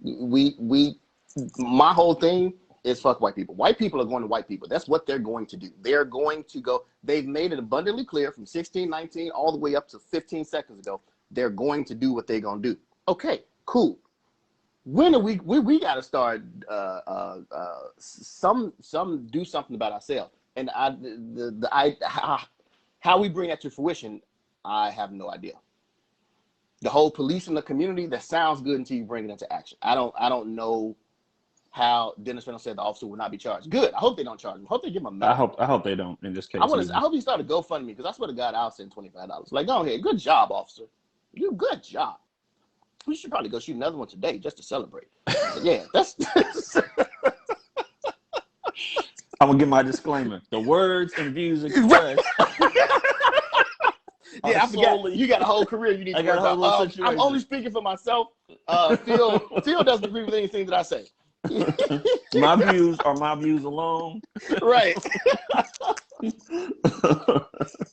my whole thing is fuck white people. White people are going to white people. That's what they're going to do. They're going to go. They've made it abundantly clear from 1619 all the way up to 15 seconds ago. They're going to do what they're going to do. Okay, cool. When are we got to start some do something about ourselves, and how we bring that to fruition, I have no idea. The whole police in the community, that sounds good until you bring it into action. I don't know how. Dennis Reynolds said the officer will not be charged. Good. I hope they don't charge him. I hope they give him a medal. I hope they don't in this case. I hope he started GoFundMe, because I swear to God, I'll send $25. Like, go ahead. Good job, officer. Good job. we should probably go shoot another one today just to celebrate. But yeah, that's. I'm gonna give my disclaimer. The words and views expressed. Yeah, I forgot. You got a whole career you need to worry about. I'm only speaking for myself. Phil doesn't agree with anything that I say. My views are my views alone. Right.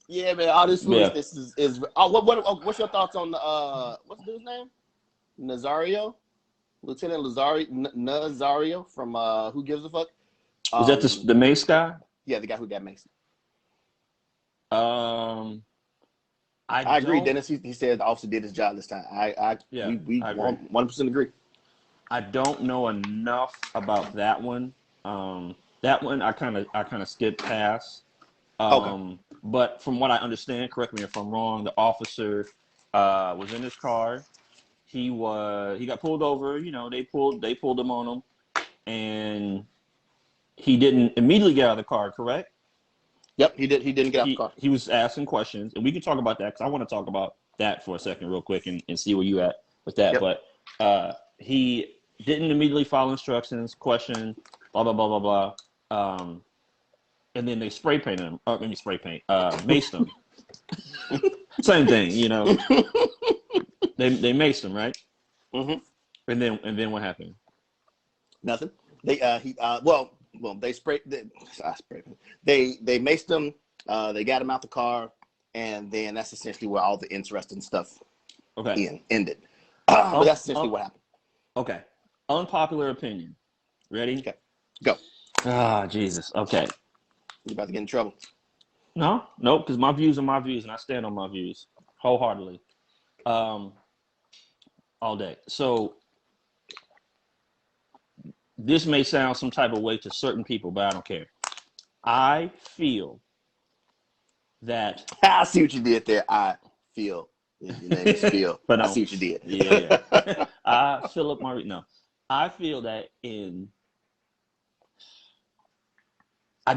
Yeah, man. All this foolishness is what's your thoughts on the what's his name? Nazario? Lieutenant Nazario from Who Gives a Fuck? Was that the Mace guy? Yeah, the guy who got Mace. I agree, Dennis. He said the officer did his job this time. We 100% agree. I don't know enough about that one. That one I kind of skipped past. Okay. But from what I understand, correct me if I'm wrong, the officer was in his car. He got pulled over. You know, they pulled him on him, and he didn't immediately get out of the car. Correct? Yep, he didn't get out of the car. He was asking questions, and we can talk about that because I want to talk about that for a second, real quick, and see where you at with that. Yep. But he didn't immediately follow instructions, question, blah blah blah blah blah, and then they spray painted him. Maced him. Same thing, you know. They maced him, right? Mm-hmm. And then what happened? Nothing. They they sprayed. They maced him. They got him out the car, and then that's essentially where all the interesting stuff ended. But that's essentially what happened. Okay. Unpopular opinion. Ready? Okay. Go. Ah, Jesus. Okay. You about to get in trouble? No, because my views are my views, and I stand on my views wholeheartedly, all day. So this may sound some type of way to certain people, but I don't care. I feel that I see what you did there. I feel. Your name is Phil. But I see what you did. Yeah. I feel that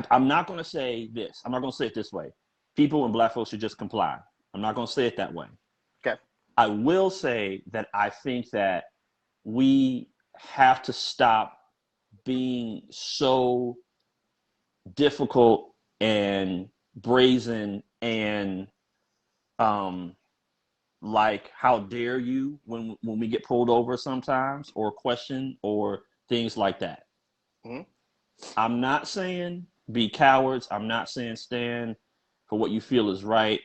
I'm not going to say this. I'm not going to say it this way. People and black folks should just comply. I'm not going to say it that way. Okay. I will say that I think that we have to stop being so difficult and brazen and like how dare you when we get pulled over sometimes or questioned or things like that. Mm-hmm. I'm not saying be cowards. I'm not saying stand for what you feel is right.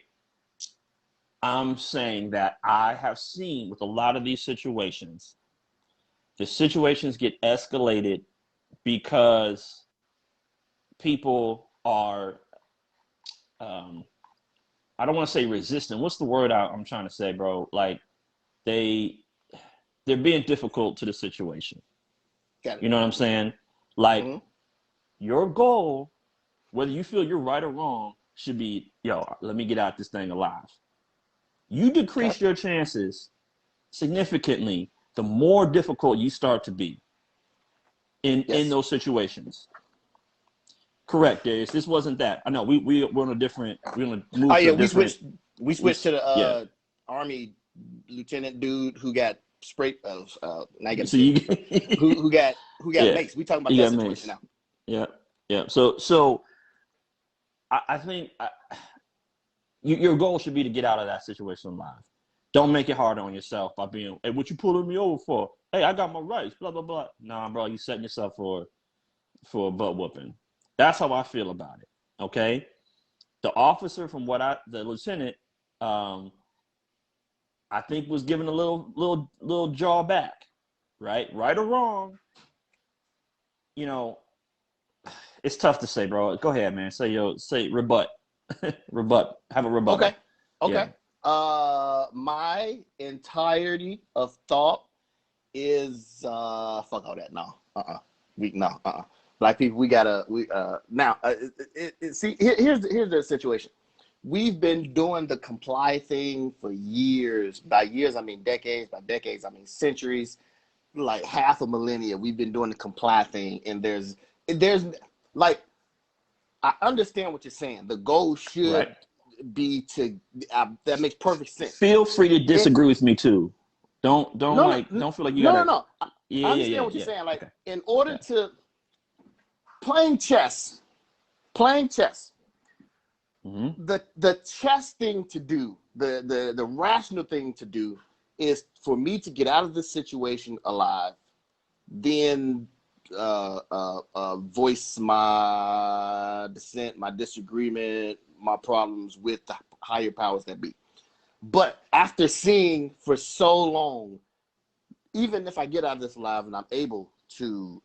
I'm saying that I have seen with a lot of these situations, the situations get escalated because people are, I don't want to say resistant. What's the word I'm trying to say, bro? Like they're being difficult to the situation. You know what I'm saying? Like your goal, whether you feel you're right or wrong, should be, let me get out this thing alive. You decrease your chances significantly the more difficult you start to be in those situations. Correct, Darius. This wasn't that. I know we're on a different. We're gonna move. Oh yeah, we switched to the Army lieutenant dude who got sprayed. Now you got who got maced. We talking about that situation now. Yeah. So I think your goal should be to get out of that situation alive. Don't make it hard on yourself by being, hey, what you pulling me over for? Hey, I got my rights. Blah blah blah. Nah, bro, you setting yourself for a butt whooping. That's how I feel about it. Okay, the officer, the lieutenant, I think was given a little jaw back, right or wrong. It's tough to say, bro. Go ahead, man. Say rebut, rebut. Have a rebuttal. Okay. Yeah. My entirety of thought is fuck all that. No. Black people, now. See, here's the situation. We've been doing the comply thing for years. By years, I mean decades. By decades, I mean centuries. Like half a millennia, we've been doing the comply thing. And there's like, I understand what you're saying. The goal should be to. That makes perfect sense. Feel free to disagree with me too. Don't No, like don't feel like you no, no, gotta. no. I Yeah, understand yeah, what you're yeah. saying. Like, Okay. in order Okay. to playing chess, Mm-hmm. the chess thing to do, the rational thing to do is for me to get out of this situation alive, then voice my dissent, my disagreement, my problems with the higher powers that be. But after seeing for so long, even if I get out of this alive and I'm able to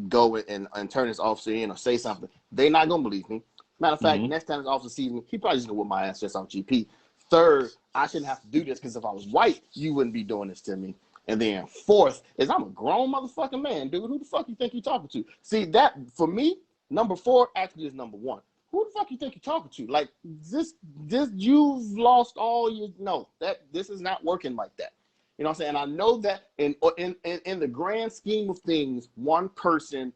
go and turn this officer in or say something, they're not gonna believe me. Matter of fact, Mm-hmm. next time this officer sees me, he probably just gonna whip my ass just off GP. Third, I shouldn't have to do this because if I was white, you wouldn't be doing this to me. And then fourth is I'm a grown motherfucking man, dude. Who the fuck you think you're talking to? See, that for me, number 4 actually is number 1. Who the fuck you think you're talking to? Like this you've lost all your this is not working like that. You know what I'm saying? And I know that in the grand scheme of things, one person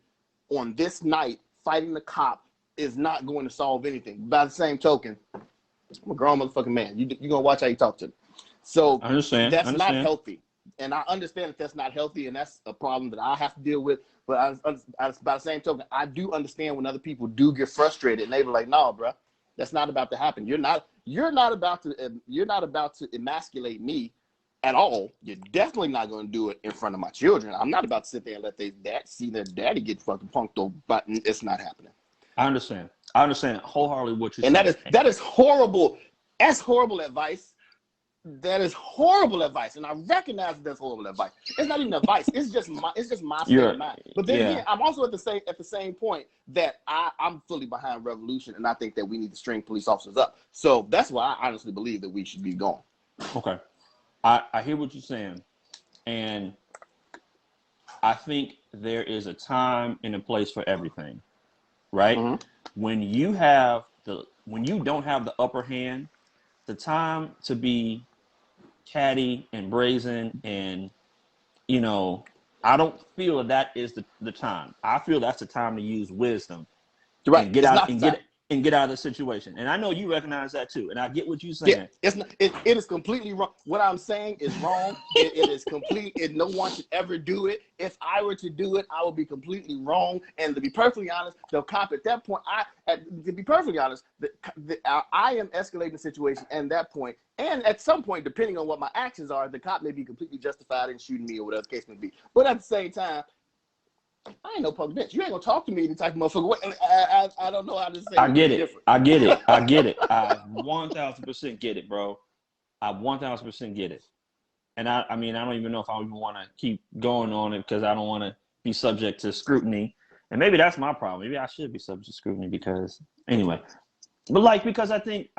on this night fighting the cop is not going to solve anything. By the same token, I'm a grown motherfucking man. You're going to watch how you talk to me. So I understand. that's not healthy. And I understand that that's not healthy, and that's a problem that I have to deal with. But by the same token, I do understand when other people do get frustrated and they be like, "No, bro, that's not about to happen. You're not about to emasculate me at all. You're definitely not going to do it in front of my children. I'm not about to sit there and let their dad see their daddy get fucking punked over. But it's not happening." I understand. I understand wholeheartedly what you're And saying. that is horrible. That's horrible advice. That is horrible advice, and I recognize that that's horrible advice. It's not even advice. It's just my state of mind. But then again, I'm also at the same point that I'm fully behind revolution, and I think that we need to string police officers up. So that's why I honestly believe that we should be gone. Okay. I hear what you're saying, and I think there is a time and a place for everything, right? Mm-hmm. When you don't have the upper hand, the time to be catty and brazen and I don't feel that is the time. I feel that's the time to use wisdom Right. and get It's out not and the time. get out of the situation. And I know you recognize that too. And I get what you're Yeah, saying. it's not. It is completely wrong. What I'm saying is wrong. It is complete. No one should ever do it. If I were to do it, I would be completely wrong. And to be perfectly honest, the cop at that point, I am escalating the situation at that point. And at some point, depending on what my actions are, the cop may be completely justified in shooting me or whatever the case may be. But at the same time, I ain't no punk bitch. You ain't gonna talk to me any type of motherfucker. I don't know how to say I get it it. different. I get it. I get it. I 1000% get it, bro. I 1000% get it. And I mean, I don't even know if I even want to keep going on it because I don't want to be subject to scrutiny. And maybe that's my problem. Maybe I should be subject to scrutiny because anyway. But because I think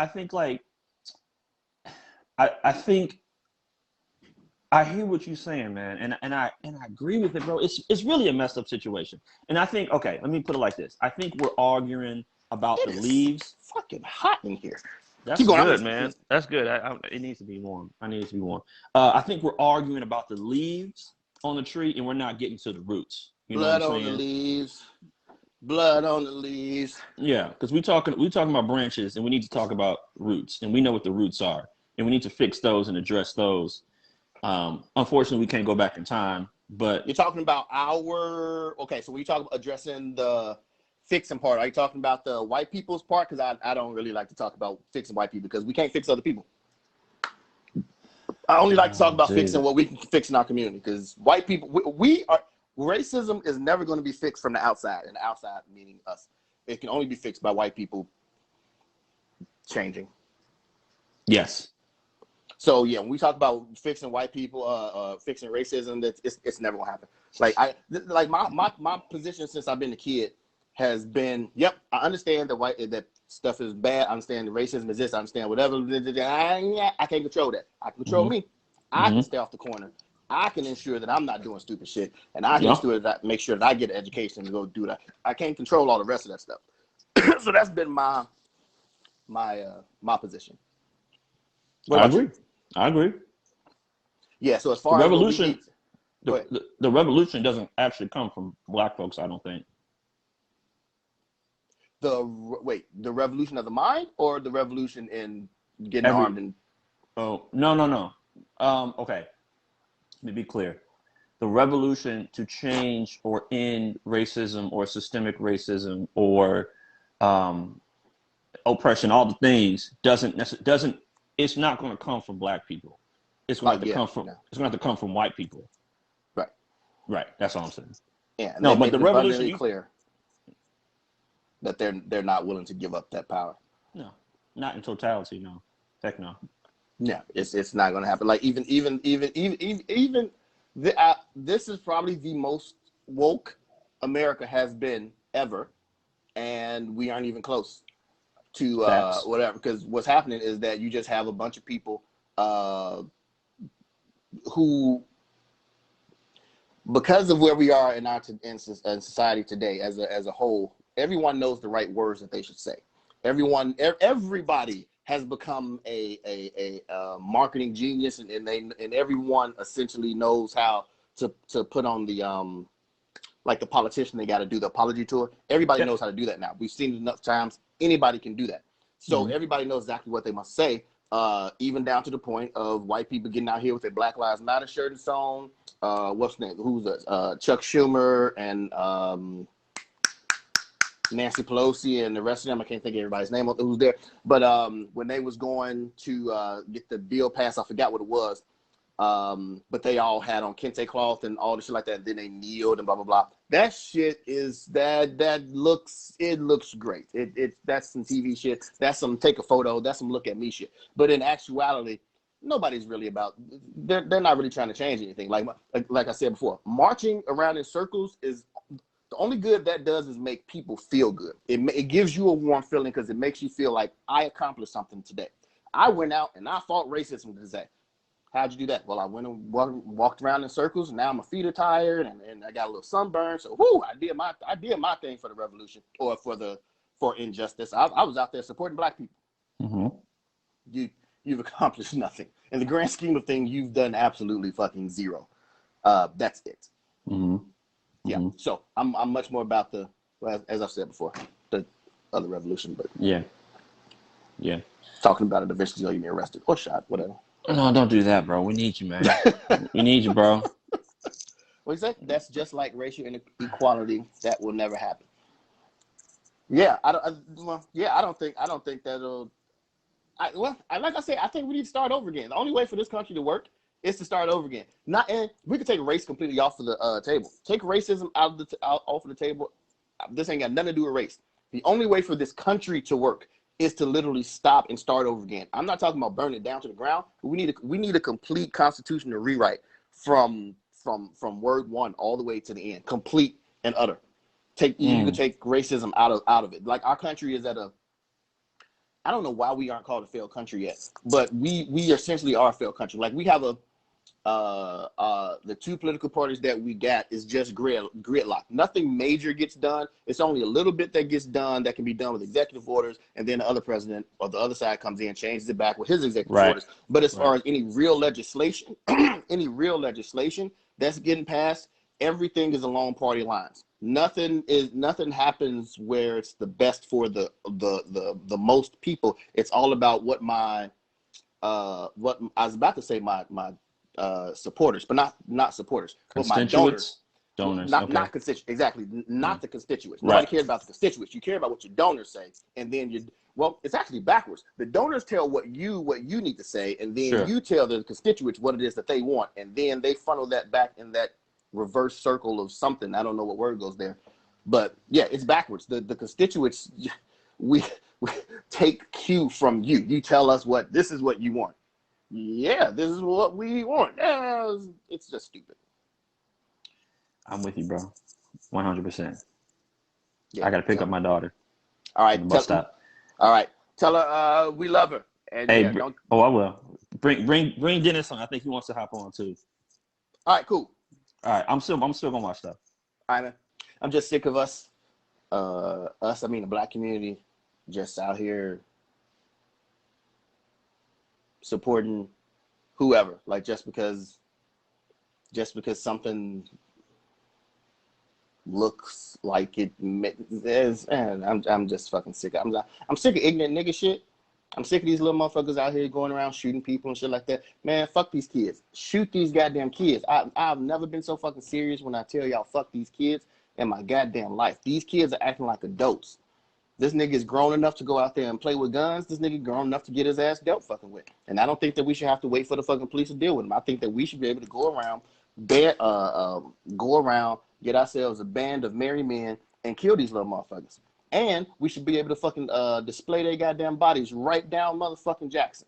I hear what you're saying, man, and I agree with it, bro. It's really a messed up situation, and I think let me put it like this: I think we're arguing about the leaves. Fucking hot in here. That's Keep going. good, man. That's good. It needs to be warm. I need it to be warm. I think we're arguing about the leaves on the tree, and we're not getting to the roots. You Blood know what I'm on saying? the leaves. Blood on the leaves. Yeah, because we talking about branches, and we need to talk about roots, and we know what the roots are, and we need to fix those and address those. Unfortunately, we can't go back in time, but You're talking about so when you talk about addressing the fixing part, are you talking about the white people's part? Because I don't really like to talk about fixing white people because we can't fix other people. I only like to talk about fixing what we can fix in our community because white people, racism is never going to be fixed from the outside, and the outside meaning us. It can only be fixed by white people changing. Yes. So yeah, when we talk about fixing white people, fixing racism, it's never gonna happen. My position since I've been a kid has been, yep, I understand that stuff is bad. I understand the racism exists. I understand whatever. I can't control that. I can control me. I can stay off the corner. I can ensure that I'm not doing stupid shit, and I can make sure that I get an education to go do that. I can't control all the rest of that stuff. So that's been my position. What about you? I agree. Yeah, so as far as the revolution doesn't actually come from black folks, I don't think. The revolution of the mind or the revolution in getting armed? Oh, no. Okay. Let me be clear. The revolution to change or end racism or systemic racism or oppression, all the things doesn't. It's not going to come from black people. It's going to have to come from. No. It's going to have to come from white people. Right. Right. That's all I'm saying. Yeah. No, They but make the it revolution abundantly clear that they're not willing to give up that power. No, not in totality. No, heck no. Yeah, it's not going to happen. Like even this is probably the most woke America has been ever, and we aren't even close to whatever. Because what's happening is that you just have a bunch of people who, because of where we are in society today as a whole, everyone knows the right words that they should say. Everybody has become a marketing genius, and everyone essentially knows how to put on the like the politician, they got to do the apology tour. Everybody knows how to do that now. We've seen it enough times. Anybody can do that. So everybody knows exactly what they must say, even down to the point of white people getting out here with their Black Lives Matter shirt and song. What's the name? Who's Chuck Schumer and Nancy Pelosi and the rest of them. I can't think of everybody's name who's there. But when they was going to get the bill passed, I forgot what it was. But they all had on kente cloth and all the shit like that. Then they kneeled and blah blah blah. That shit is that looks great. That's some TV shit. That's some take a photo. That's some look at me shit. But in actuality, nobody's really about. They're not really trying to change anything. Like I said before, marching around in circles is. The only good that does is make people feel good. It gives you a warm feeling because it makes you feel like I accomplished something today. I went out and I fought racism today. How'd you do that? Well, I went and walked around in circles, and now my feet are tired, and I got a little sunburn. So, I did my thing for the revolution or for injustice. I was out there supporting black people. Mm-hmm. You've accomplished nothing in the grand scheme of things. You've done absolutely fucking zero. That's it. Mm-hmm. Yeah, so I'm much more about as I've said before, the other revolution, but yeah, talking about it eventually you'll get arrested or shot, whatever. No, don't do that, bro. We need you, man. We need you, bro. What you say? That's just like racial inequality. That will never happen. Yeah, I don't think that'll. Like I said, I think we need to start over again. The only way for this country to work is to start over again. And we could take race completely off of the table. Take racism off of the table. This ain't got nothing to do with race. The only way for this country to work is to literally stop and start over again. I'm not talking about burning it down to the ground. But we need a complete constitutional rewrite from word one all the way to the end, complete and utter. You could take racism out of it. Like our country is at a. I don't know why we aren't called a failed country yet, but we essentially are a failed country. Like we have the two political parties that we got is just gridlock. Nothing major gets done. It's only a little bit that gets done that can be done with executive orders, and then the other president or the other side comes in, changes it back with his executive orders. But as far as any real legislation, that's getting passed, everything is along party lines. Nothing happens where it's the best for the most people. It's all about what I was about to say my supporters, but not supporters, but my donors, not constituents. Exactly, not the constituents. Nobody cares about the constituents. You care about what your donors say, and then it's actually backwards. The donors tell what you need to say, and then you tell the constituents what it is that they want, and then they funnel that back in that reverse circle of something. I don't know what word goes there, but yeah, it's backwards. The constituents, we take cue from you. You tell us this is what you want. Yeah, this is what we want. It's just stupid. I'm with you, bro. 100%. Yeah, I gotta pick up my daughter. All right, all right, tell her we love her. And hey, don't. Oh, I will. Bring Dennis on. I think he wants to hop on too. All right, cool. All right, I'm still gonna watch stuff. All right, man. I'm just sick of us. I mean the black community, just out here supporting whoever, like just because something looks like it is, and I'm just fucking sick. I'm sick of ignorant nigga shit, I'm sick of these little motherfuckers out here going around shooting people and shit like that. Man, fuck these kids. Shoot these goddamn kids. I've never been so fucking serious when I tell y'all fuck these kids in my goddamn life. These kids are acting like adults. This nigga is grown enough to go out there and play with guns. This nigga grown enough to get his ass dealt fucking with. And I don't think that we should have to wait for the fucking police to deal with him. I think that we should be able to go around, get ourselves a band of merry men and kill these little motherfuckers. And we should be able to fucking display their goddamn bodies right down motherfucking Jackson.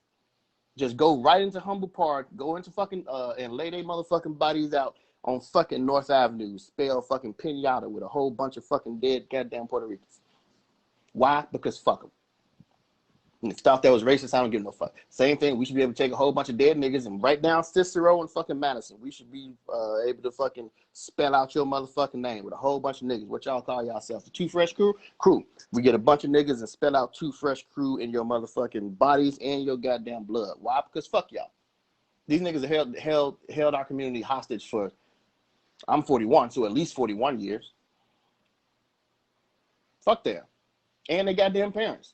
Just go right into Humble Park, go into fucking and lay their motherfucking bodies out on fucking North Avenue, spell fucking pinata with a whole bunch of fucking dead goddamn Puerto Ricans. Why? Because fuck them. And if you thought that was racist, I don't give no fuck. Same thing, we should be able to take a whole bunch of dead niggas and write down Cicero and fucking Madison. We should be able to fucking spell out your motherfucking name with a whole bunch of niggas. What y'all call yourselves? The Too Fresh Crew? Crew. We get a bunch of niggas and spell out Too Fresh Crew in your motherfucking bodies and your goddamn blood. Why? Because fuck y'all. These niggas have held our community hostage for, I'm 41, so at least 41 years. Fuck them. And they goddamn parents.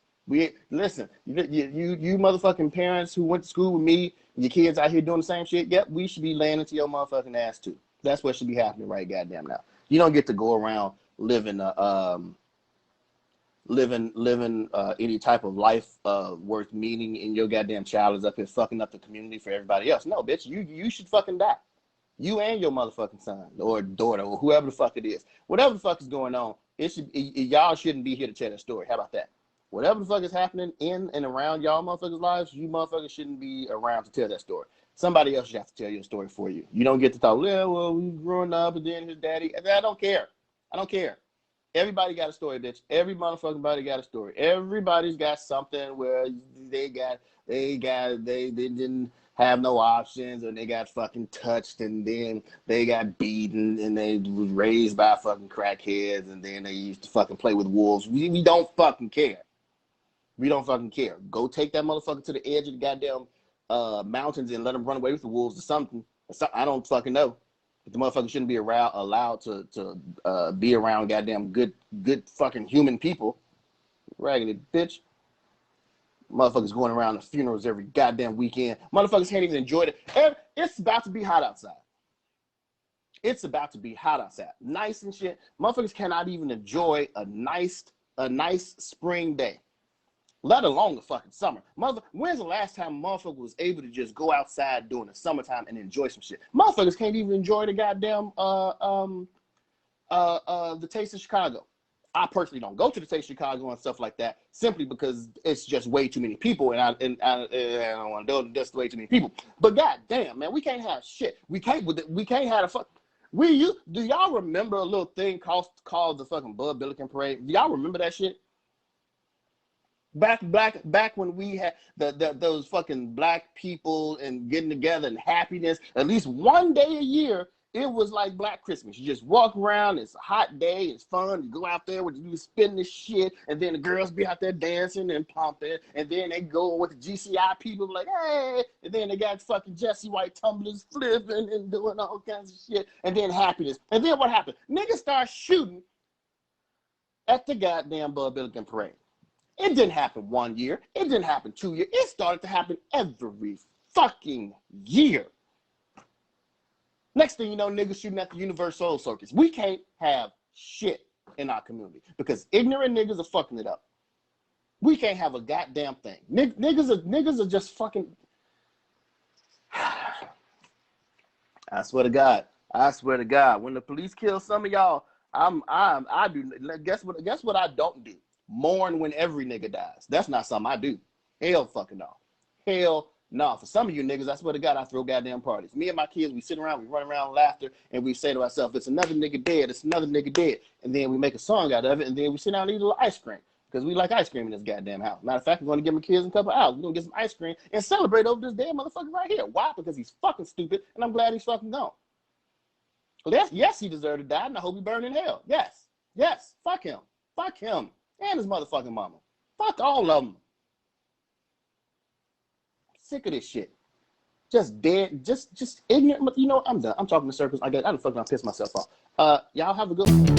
Listen, you motherfucking parents who went to school with me, your kids out here doing the same shit, yep, we should be laying into your motherfucking ass too. That's what should be happening right goddamn now. You don't get to go around living any type of life worth meaning, and your goddamn child is up here fucking up the community for everybody else. No, bitch, you should fucking die. You and your motherfucking son or daughter or whoever the fuck it is. Whatever the fuck is going on, y'all shouldn't be here to tell that story. How about that? Whatever the fuck is happening in and around y'all motherfuckers' lives, you motherfuckers shouldn't be around to tell that story. Somebody else should have to tell your story for you. You don't get to talk, yeah, well, we growing up and then his daddy. I don't care. I don't care. Everybody got a story, bitch. Every motherfucking body got a story. Everybody's got something where they didn't have no options, and they got fucking touched, and then they got beaten, and they was raised by fucking crackheads, and then they used to fucking play with wolves. We don't fucking care. We don't fucking care. Go take that motherfucker to the edge of the goddamn mountains and let him run away with the wolves or something. I don't fucking know. But the motherfucker shouldn't be allowed to be around goddamn good fucking human people. Raggedy bitch. Motherfuckers going around to funerals every goddamn weekend. Motherfuckers can't even enjoy it. It's about to be hot outside. It's about to be hot outside. Nice and shit. Motherfuckers cannot even enjoy a nice spring day, let alone the fucking summer. When's the last time a motherfucker was able to just go outside during the summertime and enjoy some shit? Motherfuckers can't even enjoy the goddamn the Taste of Chicago. I personally don't go to the Taste of Chicago and stuff like that simply because it's just way too many people, and I don't want to do it. Just way too many people. But goddamn, man, we can't have shit. We can't have a fuck. Do y'all remember a little thing called the fucking Bud Billiken Parade? Do y'all remember that shit? Back when we had those fucking black people and getting together and happiness, at least one day a year, it was like Black Christmas. You just walk around, it's a hot day, it's fun, you go out there, you spin this shit, and then the girls be out there dancing and pumping, and then they go with the GCI people like, hey, and then they got fucking Jesse White tumblers flipping and doing all kinds of shit, and then happiness. And then what happened? Niggas start shooting at the goddamn Bud Billiken Parade. It didn't happen 1 year. It didn't happen 2 years. It started to happen every fucking year. Next thing you know, niggas shooting at the Universal Circus. We can't have shit in our community because ignorant niggas are fucking it up. We can't have a goddamn thing. Niggas are just fucking. I swear to God. When the police kill some of y'all, I do. Guess what I don't do? Mourn when every nigga dies. That's not something I do. Hell fucking no. Hell no. For some of you niggas, I swear to God, I throw goddamn parties. Me and my kids, we sit around, we run around laughter, and we say to ourselves, it's another nigga dead, it's another nigga dead. And then we make a song out of it, and then we sit down and eat a little ice cream. Because we like ice cream in this goddamn house. Matter of fact, we're going to give my kids a couple hours. We're going to get some ice cream and celebrate over this damn motherfucker right here. Why? Because he's fucking stupid, and I'm glad he's fucking gone. Well, yes, he deserved to die, and I hope he burned in hell. Yes. Fuck him. And his motherfucking mama. Fuck all of them. Sick of this shit. Just dead, just ignorant. You know, I'm done. I'm talking in circles. I done fucking pissed myself off. Y'all have a good one.